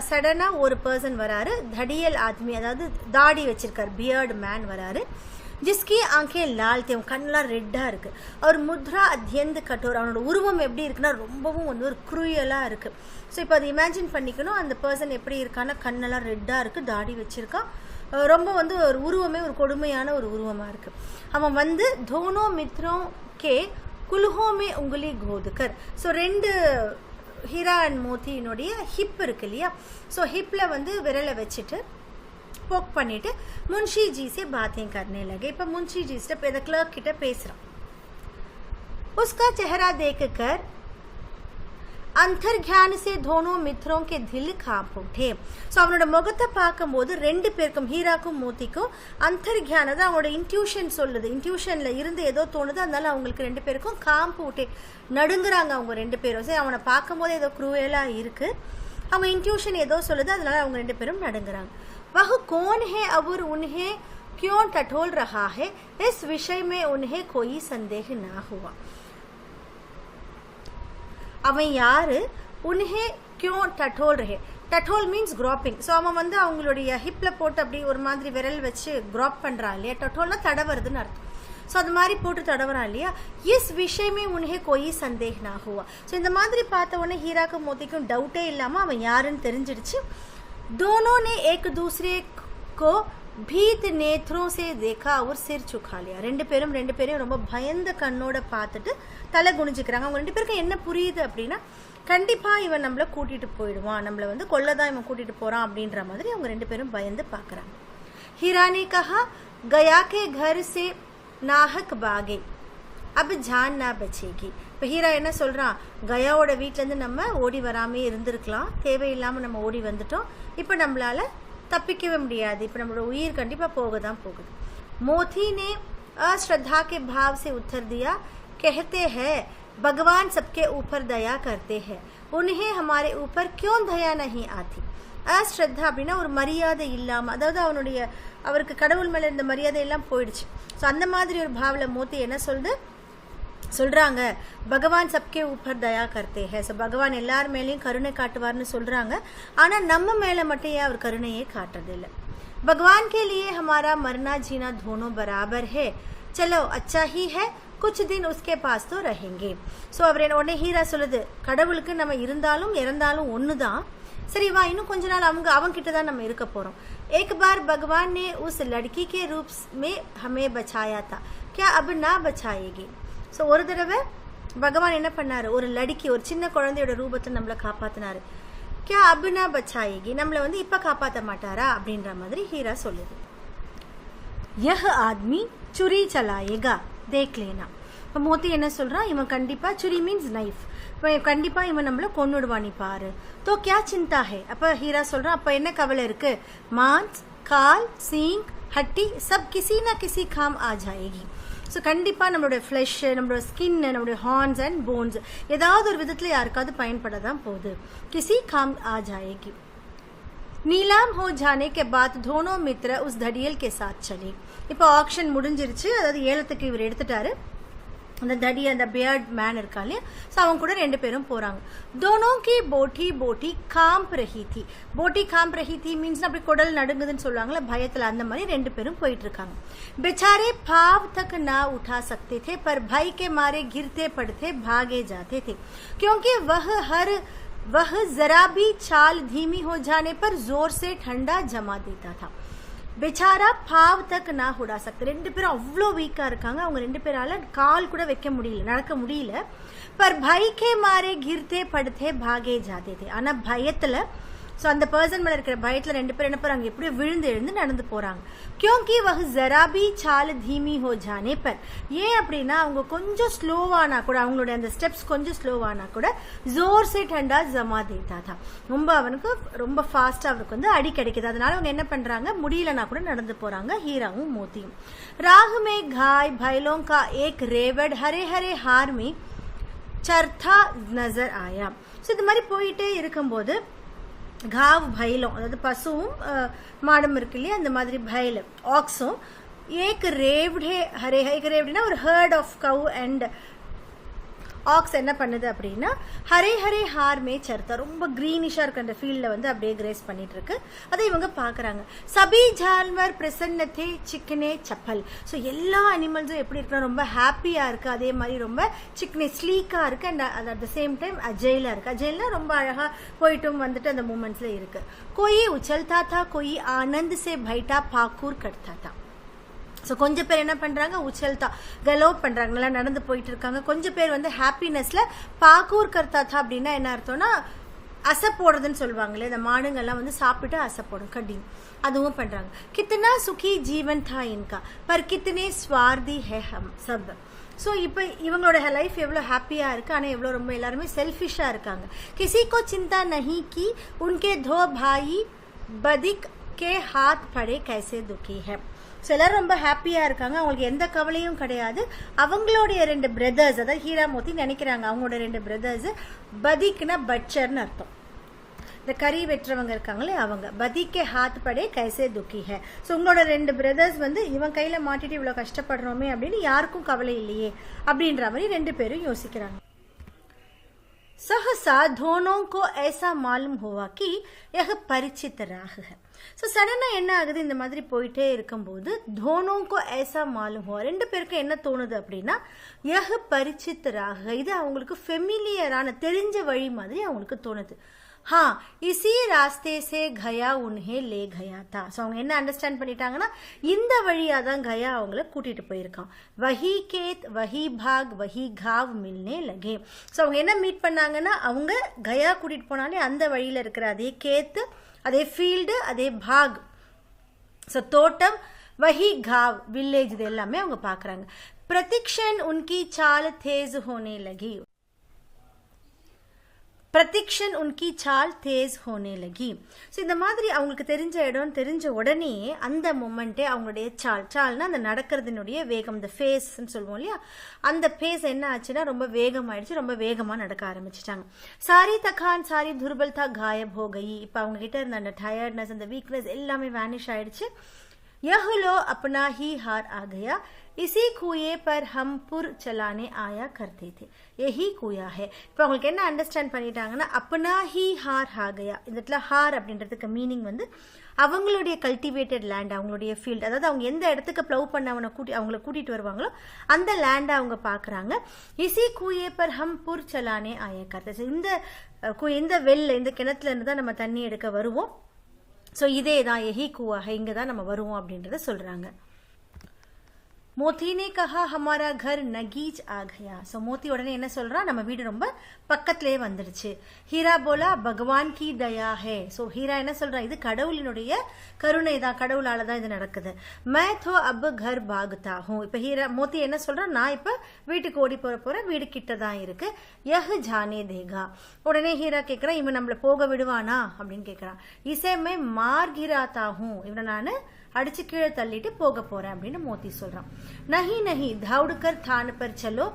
Speaker 1: சடனாக ஒரு பர்சன் வராரு தடியல் ஆத்மி அதாவது தாடி வச்சிருக்கார் பியர்டு மேன் வராரு ஜிஸ்கி ஆங்கே லால் தேவன் கண்ணெலாம் ரெட்டாக இருக்குது அவர் முத்ரா அத்தியந்த கட்டோர் அவனோட உருவம் எப்படி இருக்குன்னா ரொம்பவும் வந்து ஒரு குரூயலாக இருக்குது ஸோ இப்போ அதை இமேஜின் பண்ணிக்கணும் அந்த பர்சன் எப்படி இருக்கான்னா கண்ணெல்லாம் ரெட்டாக இருக்குது தாடி வச்சுருக்கான் ரொம்ப வந்து ஒரு உருவமே ஒரு கொடுமையான ஒரு உருவமாக இருக்குது அவன் வந்து தோனோ மித்ரோம் கே குல்ஹோமே உங்குலி கோதுக்கர் ஸோ ரெண்டு ஹீரா அண்ட் மோத்தியினுடைய ஹிப் இருக்கு இல்லையா ஸோ ஹிப்பில் வந்து விரலை வச்சுட்டு போக் பண்ணிட்டு मुंशी जी से बातें करने लगे இப்போ मुंशी जी से இந்த क्लर्क கிட்ட பேசுறான் उसका चेहरा देखकर अंतर्ज्ञान से दोनों मित्रों के दिल कांप उठे ஸோ அவனோட முகத்தை பார்க்கும்போது ரெண்டு பேருக்கும் ஹீராக்கும் மோத்திக்கும் அந்தர்ஜான் தான் அவனோட இன்ட்யூஷன் சொல்லுது இன்ட்யூஷனில் இருந்து ஏதோ தோணுது அதனால அவங்களுக்கு ரெண்டு பேருக்கும் காம்பு உட்டே நடுங்குறாங்க அவங்க ரெண்டு பேரும் சரி அவனை பார்க்கும்போது ஏதோ குரூயலாக இருக்குது அவங்க இன்ட்யூஷன் ஏதோ சொல்லுது அதனால அவங்க ரெண்டு பேரும் நடுங்குறாங்க वह कौन है और उन्हें क्यों टटोल रहा है इस विषय में उन्हें कोई संदेह ना हुआ அவன் யாரு उन्हें क्यों टटोल रहे टटोल मीन्स ग्रापिंग ஸோ அவன் வந்து அவங்களுடைய ஹிப்பில் போட்டு அப்படி ஒரு மாதிரி விரல் வச்சு கிராப் பண்ணுறான் இல்லையா டட்டோல்னா தடவுறதுன்னு அர்த்தம் ஸோ அது மாதிரி போட்டு தடவுறான் இல்லையா இஸ் விஷயமே உனே கோயி சந்தேக ना हुआ ஸோ இந்த மாதிரி பார்த்த உடனே ஹீராக்கும் மோத்திக்கும் டவுட்டே இல்லாமல் அவன் யாருன்னு தெரிஞ்சிடுச்சு दोनों ने एक दूसरे को भीत नेत्रों से देखा और सिर झुका लिया ரெண்டு பேரும் ரொம்ப பயந்த கண்ணோட பார்த்துட்டு தலை குனிஞ்சுக்கிறாங்க அவங்க ரெண்டு பேருக்கும் என்ன புரியுது அப்படின்னா கண்டிப்பா இவன் நம்மள கூட்டிட்டு போயிடுவான், நம்மள வந்து கொல்லதான் இவன் கூட்டிட்டு போறான் அப்படின்ற மாதிரி அவங்க ரெண்டு பேரும் பயந்து பாக்குறாங்க. हीरा ने कहा गया के घर से नाहक भागे अब जान ना बचेगी. இப்போ ஹீரா என்ன சொல்றான், கயாவோட வீட்டுல இருந்து நம்ம ஓடி வராமே இருந்திருக்கலாம், தேவையில்லாம நம்ம ஓடி வந்துட்டோம், இப்போ நம்மளால தப்பிக்கவே முடியாது, இப்போ நம்மளோட உயிர் கண்டிப்பா போக தான் போகுது. मोती ने अश्रद्धा के भाव से उत्तर दिया, कहते हैं भगवान सबके ऊपर दया करते हैं, उन्हें हमारे ऊपर क्यों दया नहीं आती. அஸ்ரத்தா அப்படின்னா ஒரு மரியாதை இல்லாம, அதாவது அவருக்கு கடவுள் மேல இருந்த மரியாதை எல்லாம் போயிடுச்சு. ஸோ அந்த மாதிரி ஒரு பாவல மோத்தி என்ன சொல்றாங்க, பகவான் சப்கே ஊப்பர் தயா கர்த்தே ஹே. ஸோ பகவான் எல்லார் மேலேயும் கருணை காட்டுவார்னு சொல்றாங்க, ஆனா நம்ம மேல மட்டும் ஏன் அவர் கருணையே காட்டுறது இல்லை. भगवान के लिए हमारा मरना जीना दोनों बराबर है, चलो अच्छा ही है, कुछ दिन उसके पास तो रहेंगे. ஸோ அவர் உடனே ஹீரா சொல்லுது, கடவுளுக்கு நம்ம இருந்தாலும் இறந்தாலும் ஒண்ணுதான், சரி வா இன்னும் கொஞ்ச நாள் அவன் கிட்ட தான் நம்ம இருக்க போறோம். एक बार भगवान ने उस लड़की के रूप में हमें बचाया था, क्या अब ना बचाएगी. ஸோ ஒரு தடவை பகவான் என்ன பண்ணாரு, ஒரு லடிக்கி ஒரு சின்ன குழந்தையோட ரூபத்தை நம்மளை காப்பாத்தினாரு, क्या अब ना बचाएगी, நம்மளை வந்து இப்ப காப்பாத்த மாட்டாரா அப்படின்ற மாதிரி ஹீரா சொல்லுது. यह आदमी चुरी चलाएगा देख लेना. இப்போ மோத்தி என்ன சொல்றான், இவன் கண்டிப்பா, சுரி மீன்ஸ் நைஃப், கண்டிப்பா இவன் நம்மள கொன்னுடுவான் நீ பாரு. तो क्या चिंता है. அப்ப ஹீரா சொல்றான், அப்ப என்ன கவலை இருக்கு, மாंस கால் सींग हड्डी सब किसी ना किसी काम आ जाएगी. ஸோ கண்டிப்பா நம்மளோட ஃப்ளஷ், நம்மளோட ஸ்கின், நம்மளோட ஹார்ன்ஸ் அண்ட் போன்ஸ் ஏதாவது ஒரு விதத்துல யாருக்காவது பயன்பட தான் போகுது. किसी काम आ जाएगी. नीलाम हो जाने के बाद दोनों मित्र उस धड़ियल के साथ चले. இப்போ ஆக்ஷன் முடிஞ்சிருச்சு, அதாவது ஏலத்துக்கு இவர் எடுத்துட்டாரு, அந்த தடி அந்த பியர்ட் மேன் இருக்கா இல்லையா, ஸோ அவங்க கூட ரெண்டு பேரும் போறாங்க. दोनों की बोटी बोटी कांप रही थी. बोटी कांप रही थी மீன்ஸ் அப்படி குடல் நடுங்குதுன்னு சொல்லுவாங்கல்ல பயத்துல, அந்த மாதிரி ரெண்டு பேரும் போயிட்டு இருக்காங்க. बेचारे पाव तक ना उठा सकते थे, पर भय के मारे गिरते पड़ते भागे जाते थे, क्योंकि वह जरा भी चाल धीमी हो जाने पर जोर से ठंडा जमा देता था. बेचारा पाव तक ना उड़ा सकते. ரெண்டு பேரும் அவ்வளோ வீக்கா இருக்காங்க, அவங்க ரெண்டு பேரால கால் கூட வைக்க முடியல, நடக்க முடியல. पर भय के मारे गिरते पड़ते भागे जाते थे. ஆனா பயத்துல, ஸோ அந்த பர்சன் மேல இருக்கிற பயத்துல ரெண்டு பேரும் என்ன போறாங்க, எப்படியோ விழுந்து எழுந்து நடந்து போறாங்க. क्योंकि वह जरा भी चाल धीमी हो जाने पर, ஏன் அப்படின்னா அவங்க கொஞ்சம் ஸ்லோவானா கூட, அவங்களோட அந்த ஸ்டெப்ஸ் கொஞ்சம் ஸ்லோவானா கூட ஜோர் से ठंडा जमा देता था, அவனுக்கு ரொம்ப ஃபாஸ்டா அவருக்கு வந்து அடி கிடைக்குது. அதனால அவங்க என்ன பண்றாங்க, முடியலனா கூட நடந்து போறாங்க ஹீராவும் மோத்தியும். राह में घाय बैलों का एक रेवड़ हरे हरे हार में चरथा नजर आया. ஸோ இது மாதிரி போயிட்டே இருக்கும்போது घाव भैलों, अதாவது பசுவும் மாடும் இருக்கு இல்லையா, அந்த மாதிரி भैल ஆக்ஸும், एक रेवड़े हरे, एक रेवड़ेனா ஒரு herd of cow and ox என்ன பண்ணுது அப்படின்னா, ஹரே ஹரே ஹார் மே சர்த்தா, ரொம்ப கிரீனிஷா இருக்கு அந்த ஃபீல்ட்ல வந்து அப்படியே கிரேஸ் பண்ணிட்டு இருக்கு. அதை இவங்க பாக்குறாங்க. சபி ஜான்வர் பிரசன்னத்தே சிக்கனே சப்பல். ஸோ எல்லா அனிமல்ஸும் எப்படி இருக்குன்னா ரொம்ப ஹாப்பியா இருக்கு, அதே மாதிரி ரொம்ப சிக்கனே ஸ்லீக்கா இருக்கு, and at the same time அஜைலா இருக்கு. அஜைல்னா ரொம்ப அழகா போயிட்டும் வந்துட்டு அந்த மூமெண்ட்ஸ்ல இருக்கு. कोई उछलता था, कोई आनंद से बैठा पाकूर करता था. ஸோ கொஞ்சம் பேர் என்ன பண்றாங்க, உச்சல்தா கலோப் பண்றாங்க, நல்லா நடந்து போயிட்டு இருக்காங்க. கொஞ்சம் பேர் வந்து ஹாப்பினஸ்ல பாக்கூர் கர்த்தாத்தா அப்படின்னா என்ன அர்த்தம்னா அசை போடுறதுன்னு சொல்லுவாங்களே, இந்த மாடுங்கள்லாம் வந்து சாப்பிட்டு அசை போடும் கட்டிங், அதுவும் பண்றாங்க. கித்தனா சுகி ஜீவன் தா இன்கா பர் கித்தனே ஸ்வார்தி ஹே ஹம் சப். ஸோ இப்போ இவங்களோட லைஃப் எவ்வளோ ஹாப்பியா இருக்கு, ஆனால் எவ்வளோ ரொம்ப எல்லாருமே செல்ஃபிஷா இருக்காங்க. கிசி கோ சிந்தா நஹி கி உன்கே தோ பாயி பதிக் கே ஹாத் படே கைசே துக்கி ஹே. ஸோ எல்லாரும் ரொம்ப ஹாப்பியா இருக்காங்க, அவங்களுக்கு எந்த கவலையும் கிடையாது. அவங்களுடைய ரெண்டு பிரதர்ஸ், அதாவது ஹீரா மோத்தி நினைக்கிறாங்க அவங்களோட ரெண்டு பிரதர்ஸ், பதிக்னா பட்சர்னு அர்த்தம், இந்த கறி வெட்டுறவங்க இருக்காங்களே அவங்க, பதிக்கே ஹாத் படே கைசே துக்கி ஹே. ஸோ உங்களோட ரெண்டு பிரதர்ஸ் வந்து இவன் கையில மாட்டிட்டு இவ்வளோ கஷ்டப்படுறோமே அப்படின்னு யாருக்கும் கவலை இல்லையே அப்படின்ற மாதிரி ரெண்டு பேரும் யோசிக்கிறாங்க. सहसा दोनों को ऐसा मालूम हुआ कि यह परिचित राह है. ஸோ சடனாக என்ன ஆகுது, இந்த மாதிரி போயிட்டே இருக்கும்போது தோனோக்கோ ஏசா மாலும் ஹோ, ரெண்டு பேருக்கும் என்ன தோணுது அப்படின்னா, யஹ் பரிச்சித் ராக, இது அவங்களுக்கு ஃபெமிலியரான தெரிஞ்ச வழி மாதிரி அவங்களுக்கு தோணுது. हाँ इसी रास्ते से गया उन्हें ले गया था. ஸோ அவங்க என்ன அண்டர்ஸ்டாண்ட் பண்ணிட்டாங்கன்னா இந்த வழியா தான் கயா அவங்கள கூட்டிட்டு போயிருக்கான். வஹி கேத் வஹி பாக் வஹி காவ் மில்னே லகே. ஸோ அவங்க என்ன மீட் பண்ணாங்கன்னா அவங்க கயா கூட்டிட்டு போனாலே அந்த வழியில இருக்கிற அதே கேத்து அதே ஃபீல்டு அதே பாக் ஸோ தோட்டம் वही घाव विलेज இது எல்லாமே அவங்க பார்க்கறாங்க. प्रतिक्षण उनकी चाल तेज होने लगी. प्रतिक्षण उनकी चाल तेज होने लगी. ஸோ இந்த மாதிரி அவங்களுக்கு தெரிஞ்ச இடம் தெரிஞ்ச உடனே அந்த மொமெண்ட்டே அவங்களுடைய சால்னா அந்த நடக்கிறதுனுடைய வேகம் இந்த ஃபேஸ்ன்னு சொல்லுவோம் இல்லையா அந்த ஃபேஸ் என்ன ஆச்சுன்னா ரொம்ப வேகமாயிடுச்சு ரொம்ப வேகமாக நடக்க ஆரம்பிச்சிட்டாங்க. சாரி தக்கான் சாரி துர்பல்தா காயப் ஹோ கயி. இப்போ அவங்க கிட்ட இருந்த அந்த டயர்ட்னஸ் அந்த வீக்னஸ் எல்லாமே வேனிஷ் ஆயிடுச்சு. यह लो अपना ही हार आ गया इसी कुएं पर हम पुर चलाने आया करते थे. यही कुया है. இப்போ அவங்களுக்கு என்ன அண்டர்ஸ்டாண்ட் பண்ணிட்டாங்கன்னா अपना ही हार आ गया. இந்த இடத்துல ஹார் அப்படின்றதுக்கு மீனிங் வந்து அவங்களுடைய கல்டிவேட்டட் லேண்ட் அவங்களுடைய ஃபீல்ட் அதாவது அவங்க எந்த இடத்துக்கு ப்ளவ் பண்ண அவங்கள கூட்டிட்டு வருவாங்களோ அந்த லேண்டை அவங்க பார்க்குறாங்க. இசி கூயே பர் ஹம் புர் சலானே ஆயா கர்த்தே. இந்த வெள்ள இந்த கிணத்துல இருந்து தான் நம்ம தண்ணி எடுக்க வருவோம். ஸோ இதே தான் எஹி குவாக இங்கே தான் நம்ம வருவோம் அப்படின்றத சொல்கிறாங்க. मोती ने कहा हमारा घर नगीज आ गया. ஸோ மோத்தி உடனே என்ன சொல்றா நம்ம வீடு ரொம்ப பக்கத்திலே வந்துடுச்சு. ஹீரா போலா பகவான் கி தயா ஹே. ஸோ ஹீரா என்ன சொல்றா இது கடவுளினுடைய கருணை தான் கடவுளால தான் இது நடக்குது. மை தோ அப் கர் பாக்தா ஹூ. இப்போ ஹீரா மோத்தி என்ன சொல்றா நான் இப்போ வீட்டுக்கு ஓடி போறேன் வீடு கிட்ட தான் இருக்கு. யஹ் ஜானே தேகா. உடனே ஹீரா கேட்குறான் இவன் நம்மள போக விடுவானா அப்படின்னு கேட்குறான். இசே மை மார் கிராத்தா ஹூ. இவனை நான் அடிச்சு கீழே தள்ளிட்டு போக போறேன் அப்படின்னு மோத்தி சொல்றான். நஹி நஹி தௌடுக்கர் தான் பர் சலோ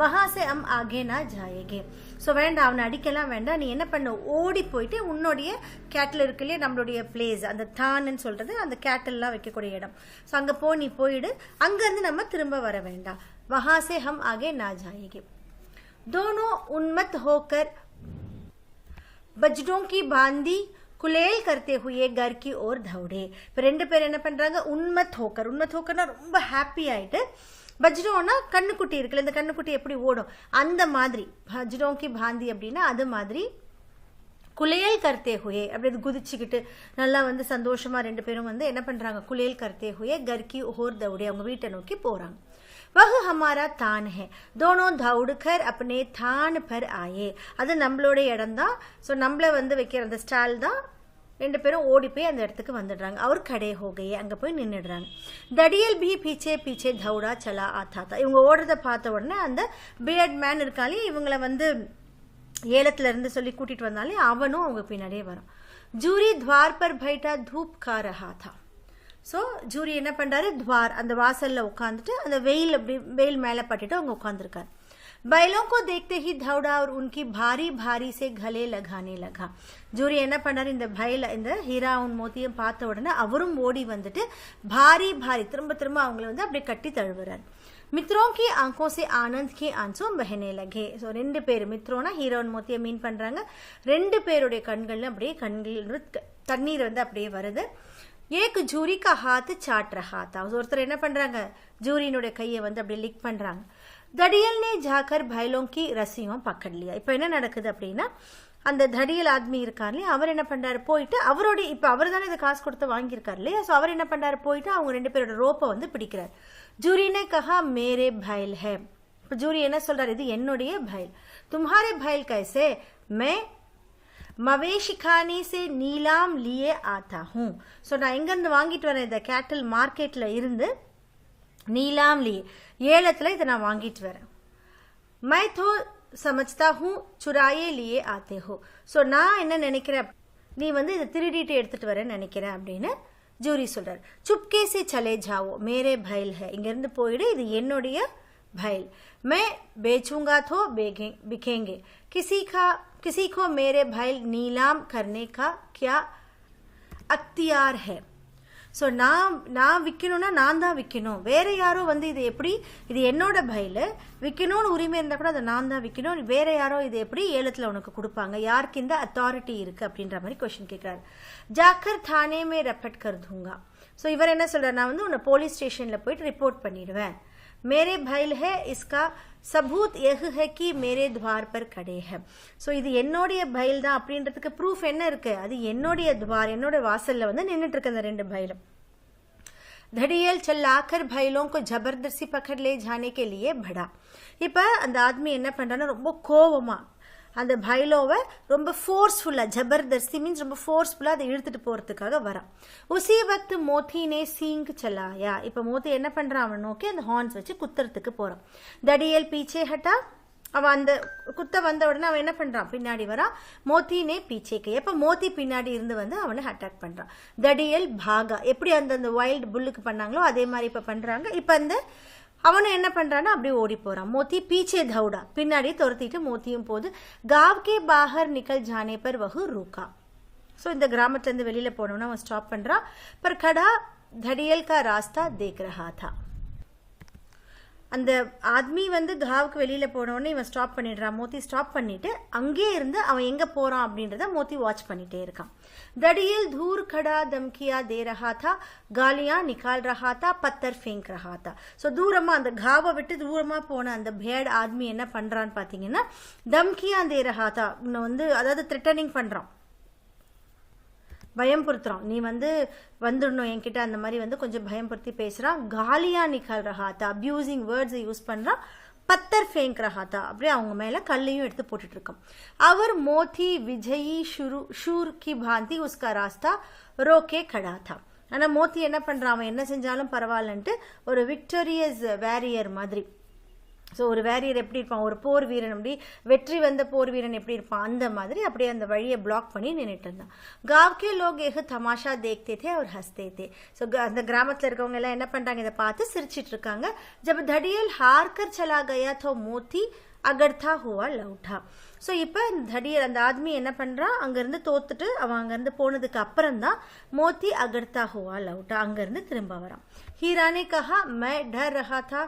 Speaker 1: வஹா சே ஹம் ஆகே நா ஜாயேகே. ஸோ வேண்டாம் அவனை அடிக்கலாம் வேண்டாம் நீ என்ன பண்ண ஓடி போயிட்டு உன்னுடைய கேட்டில் இருக்கு இல்லையா நம்மளுடைய பிளேஸ் அந்த தான்னு சொல்றது அந்த கேட்டல்லாம் வைக்கக்கூடிய இடம். ஸோ அங்கே நீ போயிடு அங்கேருந்து நம்ம திரும்ப வர வேண்டாம். வஹா சே ஹம் ஆகே நா ஜாயேகே. दोनों उन्मत्त होकर बजड़ों की बांधी குலேல் करते हुए घर की ओर दौड़े. இப்போ ரெண்டு பேர் என்ன பண்றாங்க உன்மத் ஹோக்கர்னா ரொம்ப ஹாப்பி ஆயிட்டு பஜ்ரோனா கண்ணுக்குட்டி இருக்குல்ல இந்த கண்ணுக்குட்டி எப்படி ஓடும் அந்த மாதிரி பஜ்ரோங்கி பாந்தி அப்படின்னா அது மாதிரி குலேல் கர்த்தே ஹுயே அப்படி குதிச்சுக்கிட்டு நல்லா வந்து சந்தோஷமா ரெண்டு பேரும் வந்து என்ன பண்றாங்க குலேல் கர்த்தே ஹுயே கர்கி ஓர் தௌடே அவங்க வீட்டை நோக்கி போறாங்க. वह हमारा थान है. दोनों दौड़कर अपने थान पर आए. அது நம்மளோட இடம் தான். ஸோ நம்மள வந்து வைக்கிற அந்த ஸ்டால் தான். ரெண்டு பேரும் ஓடி போய் அந்த இடத்துக்கு வந்துடுறாங்க. அவர் கடை ஹோகையே அங்கே போய் நின்றுடுறாங்க. தடியல் பி பீச்சே பீச்சே தௌடா சலா ஆத்தாத்தா. இவங்க ஓடுறத பார்த்த உடனே அந்த பியர்ட் மேன் இருக்காலே இவங்களை வந்து ஏலத்துல இருந்து சொல்லி கூட்டிட்டு வந்தாலே அவனும் அவங்க பின்னாடியே வரும். ஜூரி துவார் பர் பைட்டா தூப் கா ரஹா தா. ஸோ ஜூரி என்ன பண்ணுறாரு துவார் அந்த வாசலில் உட்காந்துட்டு அந்த வெயில் மேலே பட்டுட்டு அவங்க உட்காந்துருக்காரு. बैलों को देखते ही दौड़ा और उनकी भारी भारी से गले लगाने लगा. ஜூரி என்ன பண்ணாரு இந்த ஹீரா உன் மோத்தியும் பார்த்த உடனே அவரும் ஓடி வந்துட்டு பாரி திரும்ப அவங்களை வந்து அப்படியே கட்டி தழுவுறாரு. मित्रों की आंखों से आनंद के आंसू बहने लगे. ஸோ ரெண்டு பேர் மித்ரோனா ஹீரோன் மோத்தியை மீன் பண்றாங்க. ரெண்டு பேருடைய கண்கள்ல அப்படியே தண்ணீர் வந்து அப்படியே வருது. ஏக் ஜூரி கா ஹாத் சாட் ரஹா தா. ஒருத்தர் என்ன பண்றாங்க ஜூரியினுடைய கையை வந்து அப்படியே லிக் பண்றாங்க. தடியல் நே ஜாக்கர் பைலோं की रस्सियों पकड़ लिया. இப்போ என்ன நடக்குது அப்படின்னா அந்த தடியல் ஆத்மி இருக்கார் இல்லையா அவர் என்ன பண்றாரு போயிட்டு அவரோட இப்போ அவர் தானே இதை காசு கொடுத்து வாங்கியிருக்காரு இல்லையா ஸோ அவர் என்ன பண்றாரு போயிட்டு அவங்க ரெண்டு பேரோட ரோப்பை வந்து பிடிக்கிறார். ஜூரினே கஹா மேரே பைல் ஹே. இப்போ ஜூரி என்ன சொல்றாரு இது என்னுடைய பைல். தும்ஹாரே பைல் கைசே மே மவேஷி खाने से नीलाम लिए आता हूँ. ஸோ நான் எங்கேருந்து வாங்கிட்டு வரேன் இந்த கேட்டில் மார்க்கெட்ல இருந்து नीलाम लिए ஏலத்தில் இதை நான் வாங்கிட்டு வரேன். मैं तो समझता हूँ चुराए लिए आते हो. ஸோ நான் என்ன நினைக்கிறேன் நீ வந்து இதை திருடிட்டு எடுத்துட்டு வரேன்னு நினைக்கிறேன் அப்படின்னு ஜூரி சொல்றாரு. चुपके से चले जाओ मेरे भैल है. இங்கிருந்து போயிடு இது என்னுடைய भैल. मैं बेचूंगा तो बिकेंगे. किसी को मेरे भैल नीलाम करने का क्या अख्तियार है. ஸோ நான் விற்கணும்னா நான் தான் விற்கணும் வேற யாரோ வந்து இது எப்படி இது என்னோட பையில விற்கணும்னு உரிமை இருந்தால் கூட அதை நான் தான் விற்கணும் வேற யாரோ இது எப்படி ஏலத்தில் உனக்கு கொடுப்பாங்க யாருக்கு இந்த அத்தாரிட்டி இருக்கு அப்படின்ற மாதிரி கொஸ்டின் கேட்குறாரு. ஜாக்கர் தானே மே ரெப்பட் கருதுங்க. ஸோ இவர் என்ன சொல்றாரு நான் வந்து உன்னை போலீஸ் ஸ்டேஷன்ல போயிட்டு ரிப்போர்ட் பண்ணிடுவேன். मेरे भैल है इसका सबूत यह है कि मेरे द्वार पर खड़े हैं. ஸோ இது என்னோடைய பைல் தான் அப்படின்றதுக்கு ப்ரூஃப் என்ன இருக்கு? அது என்னுடைய துவார், என்னோட வாசல்ல வந்து நின்றுட்டு இருக்கு அந்த ரெண்டு பைலும். धड़ियल चलाकर भैलों को जबरदस्ती पकड़ ले जाने के लिए बढ़ा. இப்போ அந்த ஆத்மி என்ன பண்றான்னா ரொம்ப கோவமா அந்த பைலோவை ரொம்ப ஃபோர்ஸ்ஃபுல்லா, ஜபர்தஸ்தி மீன்ஸ் ரொம்ப ஃபோர்ஸ்ஃபுல்லா அதை இழுத்துட்டு போறதுக்காக வரான். உசி வக்த் மோத்தினே சீங் சலாயா. இப்போ மோத்தி என்ன பண்றான், அவன் நோக்கி அந்த ஹார்ன்ஸ் வச்சு குத்துறதுக்கு போறான். தடியல் பீச்சே ஹட்டா. அவன் அந்த குத்த வந்த உடனே அவன் என்ன பண்றான், பின்னாடி வரான். மோத்தினே பீச்சேக்கு. எப்ப மோத்தி பின்னாடி இருந்து வந்து அவனை அட்டாக் பண்றான். தடியல் பாகா. எப்படி அந்த வைல்டு புல்லுக்கு பண்ணாங்களோ அதே மாதிரி இப்ப பண்றாங்க. இப்ப அந்த அவனை என்ன பண்றான்னா அப்படியே ஓடி போறான். மோத்தி பீச்சே தௌடா. பின்னாடி துரத்திட்டு மோத்தியும் போது. गांव के बाहर निकल जाने पर वह रुका. सो இந்த கிராமத்துல இருந்து வெளியில போனவன அவன் ஸ்டாப் பண்றான். पर खड़ा धड़ियल का रास्ता देख रहा था. அந்த ஆத்மி வந்து காவுக்கு வெளியில போனவொடனே இவன் ஸ்டாப் பண்ணிடுறான். மோத்தி ஸ்டாப் பண்ணிட்டு அங்கே இருந்து அவன் எங்க போறான் அப்படின்றத மோத்தி வாட்ச் பண்ணிட்டே இருக்கான். दड़ियल दूर खड़ा धमकियां दे रहा था, गालियां निकाल रहा था, पत्थर फेंक रहा था. सो தூரமா அந்த காவை விட்டு தூரமா போன அந்த பேட் ஆத்மி என்ன பண்றான்னு பாத்தீங்கன்னா, धमकियां दे रहा था வந்து அதாவது த்ரெட்டனிங் பண்றான், பயம்புறுத்துறான். நீ வந்து வந்துடணும் என்கிட்ட, அந்த மாதிரி வந்து கொஞ்சம் பயம்படுத்தி பேசுறான். காலியா நிக்கால் ரஹாத்தா, அபியூசிங் வேர்ட்ஸ் யூஸ் பண்றான். பத்தர் ஃபேங்க் ரஹாத்தா, அப்படியே அவங்க மேல கல்லையும் எடுத்து போட்டுட்டு இருக்கான். அவர் மோத்தி விஜயி ஷூர் கி பாந்தி உஸ்கா ராஸ்தா ரோக்கே கடா தா. ஆனா மோத்தி என்ன பண்றான், அவன் என்ன செஞ்சாலும் பரவாயில்லன்ட்டு ஒரு விக்டோரியஸ் வேரியர் மாதிரி. ஸோ ஒரு வேரியர் எப்படி இருப்பான், ஒரு போர் வீரன், அப்படி வெற்றி வந்த போர் வீரன் எப்படி இருப்பான் அந்த மாதிரி அப்படியே அந்த வழியை பிளாக் பண்ணி நின்றுட்டு இருந்தான். காவ்கே லோக் ஏக தமாஷா தேக்தே தே அவர் ஹஸ்தே தே. ஸோ அந்த கிராமத்தில் இருக்கவங்க எல்லாம் என்ன பண்றாங்க, இதை பார்த்து சிரிச்சிட்டு இருக்காங்க. ஜப் தடியல் ஹார்கர் சலா கயா தோ மோத்தி அகர்த்தா ஹுவா லவுட்டா. ஸோ இப்போ தடியல் அந்த ஆத்மி என்ன பண்றான், அங்கிருந்து தோத்துட்டு அவன் அங்கிருந்து போனதுக்கு அப்புறம் தான் மோத்தி அகர்த்தா ஹுவா லவுட்டா, அங்கிருந்து திரும்ப வரான். ஹீரானே கஹா மை டர் ரஹா தா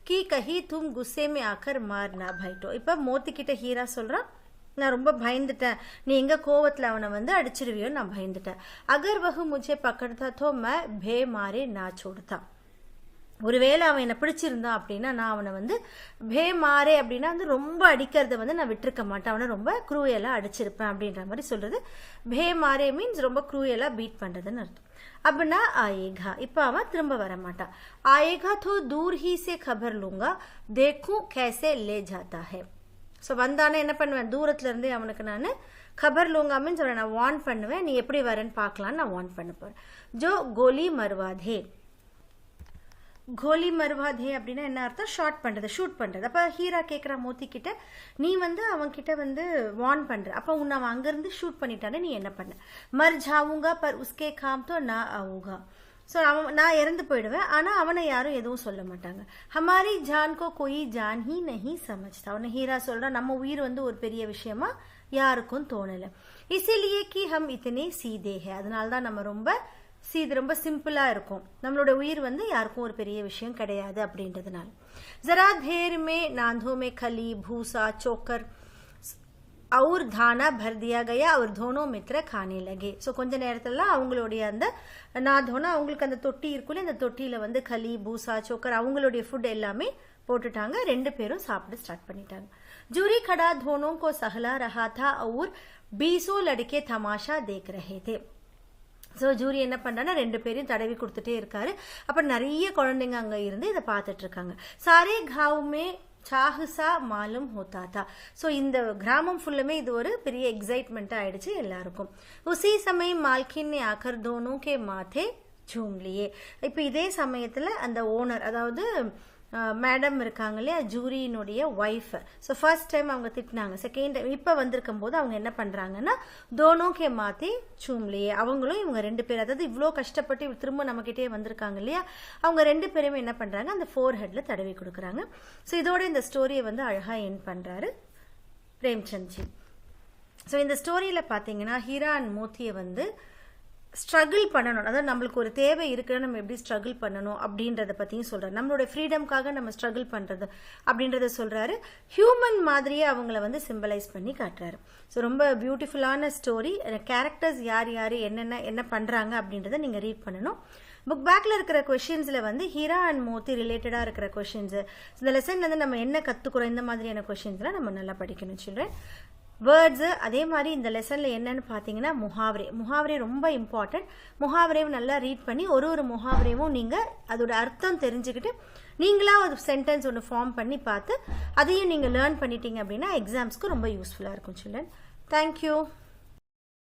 Speaker 1: कि कहीं तुम गुस्से में आकर मार ना बैठो. இப்ப மோத்தி கிட்ட ஹீரா சொல்றான், நான் ரொம்ப பயந்துட்டேன், நீ எங்க கோவத்துல அவனை வந்து அடிச்சிருவியோ நான் பயந்துட்டேன். அகர் வஹு முझे पकड़ता तो मैं भे मारे ना छोड़ता. ஒருவேளை அவன் என்ன பிடிச்சிருந்தான் அப்படின்னா நான் அவனை வந்து பே மாறே அப்படின்னா வந்து ரொம்ப அடிக்கிறத வந்து நான் விட்டுருக்க மாட்டேன், அவனை ரொம்ப க்ரூயலா அடிச்சிருப்பேன் அப்படின்ற மாதிரி சொல்றது. பே மாறே மீன்ஸ் ரொம்ப க்ரூயலா பீட் பண்றதுன்னு அர்த்தம். அப்படின்னா ஆயேகா, இப்ப அவன் திரும்ப வர மாட்டான். ஆயேகா தோ தூர் ஹி சே खबर लूंगा देखूं कैसे ले जाता है. ஸோ வந்தானே என்ன பண்ணுவேன், தூரத்துல இருந்தே அவனுக்கு நான் खबर लूंगा மீன்ஸ் அவனை நான் வார்ன் பண்ணுவேன், நீ எப்படி வரேன்னு பார்க்கலான்னு நான் வார்ன் பண்ண போறேன். ஜோ கோலி மர்வாதே. கோலி மர்வாதே அப்படின்னா என்ன அர்த்தம், ஷார்ட் பண்றது, ஷூட் பண்றது. அப்ப ஹீரா கேட்கிற மோத்தி கிட்ட, நீ வந்து அவன் கிட்ட வந்து வார்ன் பண்ற, அப்ப உன்னை அவன் அங்கிருந்து ஷூட் பண்ணிட்டானே நீ என்ன பண்ண. மர் ஜாவுங்கா பர் உஸ்கே காம் தோ நா ஆவுகா. ஸோ அவன் நான் இறந்து போயிடுவேன், ஆனா அவனை யாரும் எதுவும் சொல்ல மாட்டாங்க. ஹமாரி ஜான் கோ கோயி ஜான் ஹி நஹி சமஜ்தா. அவனை ஹீரா சொல்றான், நம்ம உயிர் வந்து ஒரு பெரிய விஷயமா யாருக்கும் தோணல. இசிலியே கி ஹம் இத்தனே சீதே ஹே. அதனால்தான் நம்ம ரொம்ப ரொம்ப சிம்பிளா இருக்கும், நம்மளோட உயிர் வந்து யாருக்கும் ஒரு பெரிய விஷயம் கிடையாது அப்படின்றதுனால. जरा देर में नांदों में खली भूसा चोकर और धाना भर दिया गया और दोनों मित्र खाने लगे. ஸோ கொஞ்ச நேரத்துல அவங்களுடைய அந்த நாதோனா, அவங்களுக்கு அந்த தொட்டி இருக்குல்ல, அந்த தொட்டியில வந்து களி பூசா சோக்கர் அவங்களுடைய ஃபுட் எல்லாமே போட்டுட்டாங்க. ரெண்டு பேரும் சாப்பிட ஸ்டார்ட் பண்ணிட்டாங்க. जूरी खड़ा दोनों को सहला रहा था और 20 लड़के तमाशा देख रहे थे. ஸோ ஜூரி என்ன பண்றான்னா ரெண்டு பேரையும் தடவி கொடுத்துட்டே இருக்காரு. அப்ப நிறைய குழந்தைங்க அங்க இருந்து இதை பார்த்துட்டு இருக்காங்க. சாரே காவுமே சாஹுசா மாலும் ஹோதா தா. ஸோ இந்த கிராமம் ஃபுல்லுமே இது ஒரு பெரிய எக்ஸைட்மெண்ட் ஆயிடுச்சு எல்லாருக்கும். உசி சமயம் மால்கின் நே ஆக்கர் தோனோ கே மாதே झूम लिए. இப்போ இதே சமயத்துல அந்த ஓனர், அதாவது மேடம் இருக்காங்க இல்லையா, ஜூரியினுடைய ஒய்ஃப். ஸோ ஃபர்ஸ்ட் டைம் அவங்க திட்டினாங்க, செகண்ட் டைம் இப்போ வந்திருக்கும் போது அவங்க என்ன பண்றாங்கன்னா தோனோ கே மாத்தி சூம்லியே, அவங்களும் இவங்க ரெண்டு பேர், அதாவது இவ்வளோ கஷ்டப்பட்டு திரும்ப நம்மகிட்டே வந்திருக்காங்க இல்லையா, அவங்க ரெண்டு பேருமே என்ன பண்றாங்க, அந்த ஃபோர் ஹெட்ல தடவி கொடுக்குறாங்க. ஸோ இதோட இந்த ஸ்டோரியை வந்து அழகா எண்ட் பண்றாரு பிரேம்சந்த் ஜி. ஸோ இந்த ஸ்டோரியில பாத்தீங்கன்னா ஹீரா அண்ட் மோத்தியை வந்து ஸ்ட்ரகிள் பண்ணணும், அதாவது நம்மளுக்கு ஒரு தேவை இருக்குன்னா நம்ம எப்படி ஸ்ட்ரகிள் பண்ணணும் அப்படின்றத பற்றியும் சொல்கிறார். நம்மளோட ஃப்ரீடம்காக நம்ம ஸ்ட்ரகிள் பண்ணுறது அப்படின்றத சொல்கிறாரு. ஹியூமன் மாதிரியே அவங்கள வந்து சிம்பலைஸ் பண்ணி காட்டுறாரு. ஸோ ரொம்ப பியூட்டிஃபுல்லான ஸ்டோரி. கேரக்டர்ஸ் யார் யார் என்ன பண்ணுறாங்க அப்படின்றத நீங்கள் ரீட் பண்ணணும். புக் பேக்கில் இருக்கிற கொஷின்ஸில் வந்து ஹீரா அண்ட் மோத்தி ரிலேட்டடாக இருக்கிற கொஷின்ஸு, இந்த லெசன்லேருந்து நம்ம என்ன கற்றுக்குறோம், இந்த மாதிரியான கொஷின்ஸ்லாம் நம்ம நல்லா படிக்கணும் சில்ட்ரன். வேர்ட்ஸு அதே மாதிரி இந்த லெசனில் என்னன்னு பார்த்தீங்கன்னா முஹாவரே ரொம்ப இம்பார்ட்டன்ட். முஹாவரேவும் நல்லா ரீட் பண்ணி ஒரு முஹாவரேவும் நீங்கள் அதோட அர்த்தம் தெரிஞ்சுக்கிட்டு நீங்களாக ஒரு சென்டென்ஸ் ஒன்று ஃபார்ம் பண்ணி பார்த்து அதையும் நீங்கள் லேர்ன் பண்ணிட்டீங்க அப்படின்னா எக்ஸாம்ஸ்க்கு ரொம்ப யூஸ்ஃபுல்லாக இருக்கும் சில்ட்ரன். தேங்க்யூ.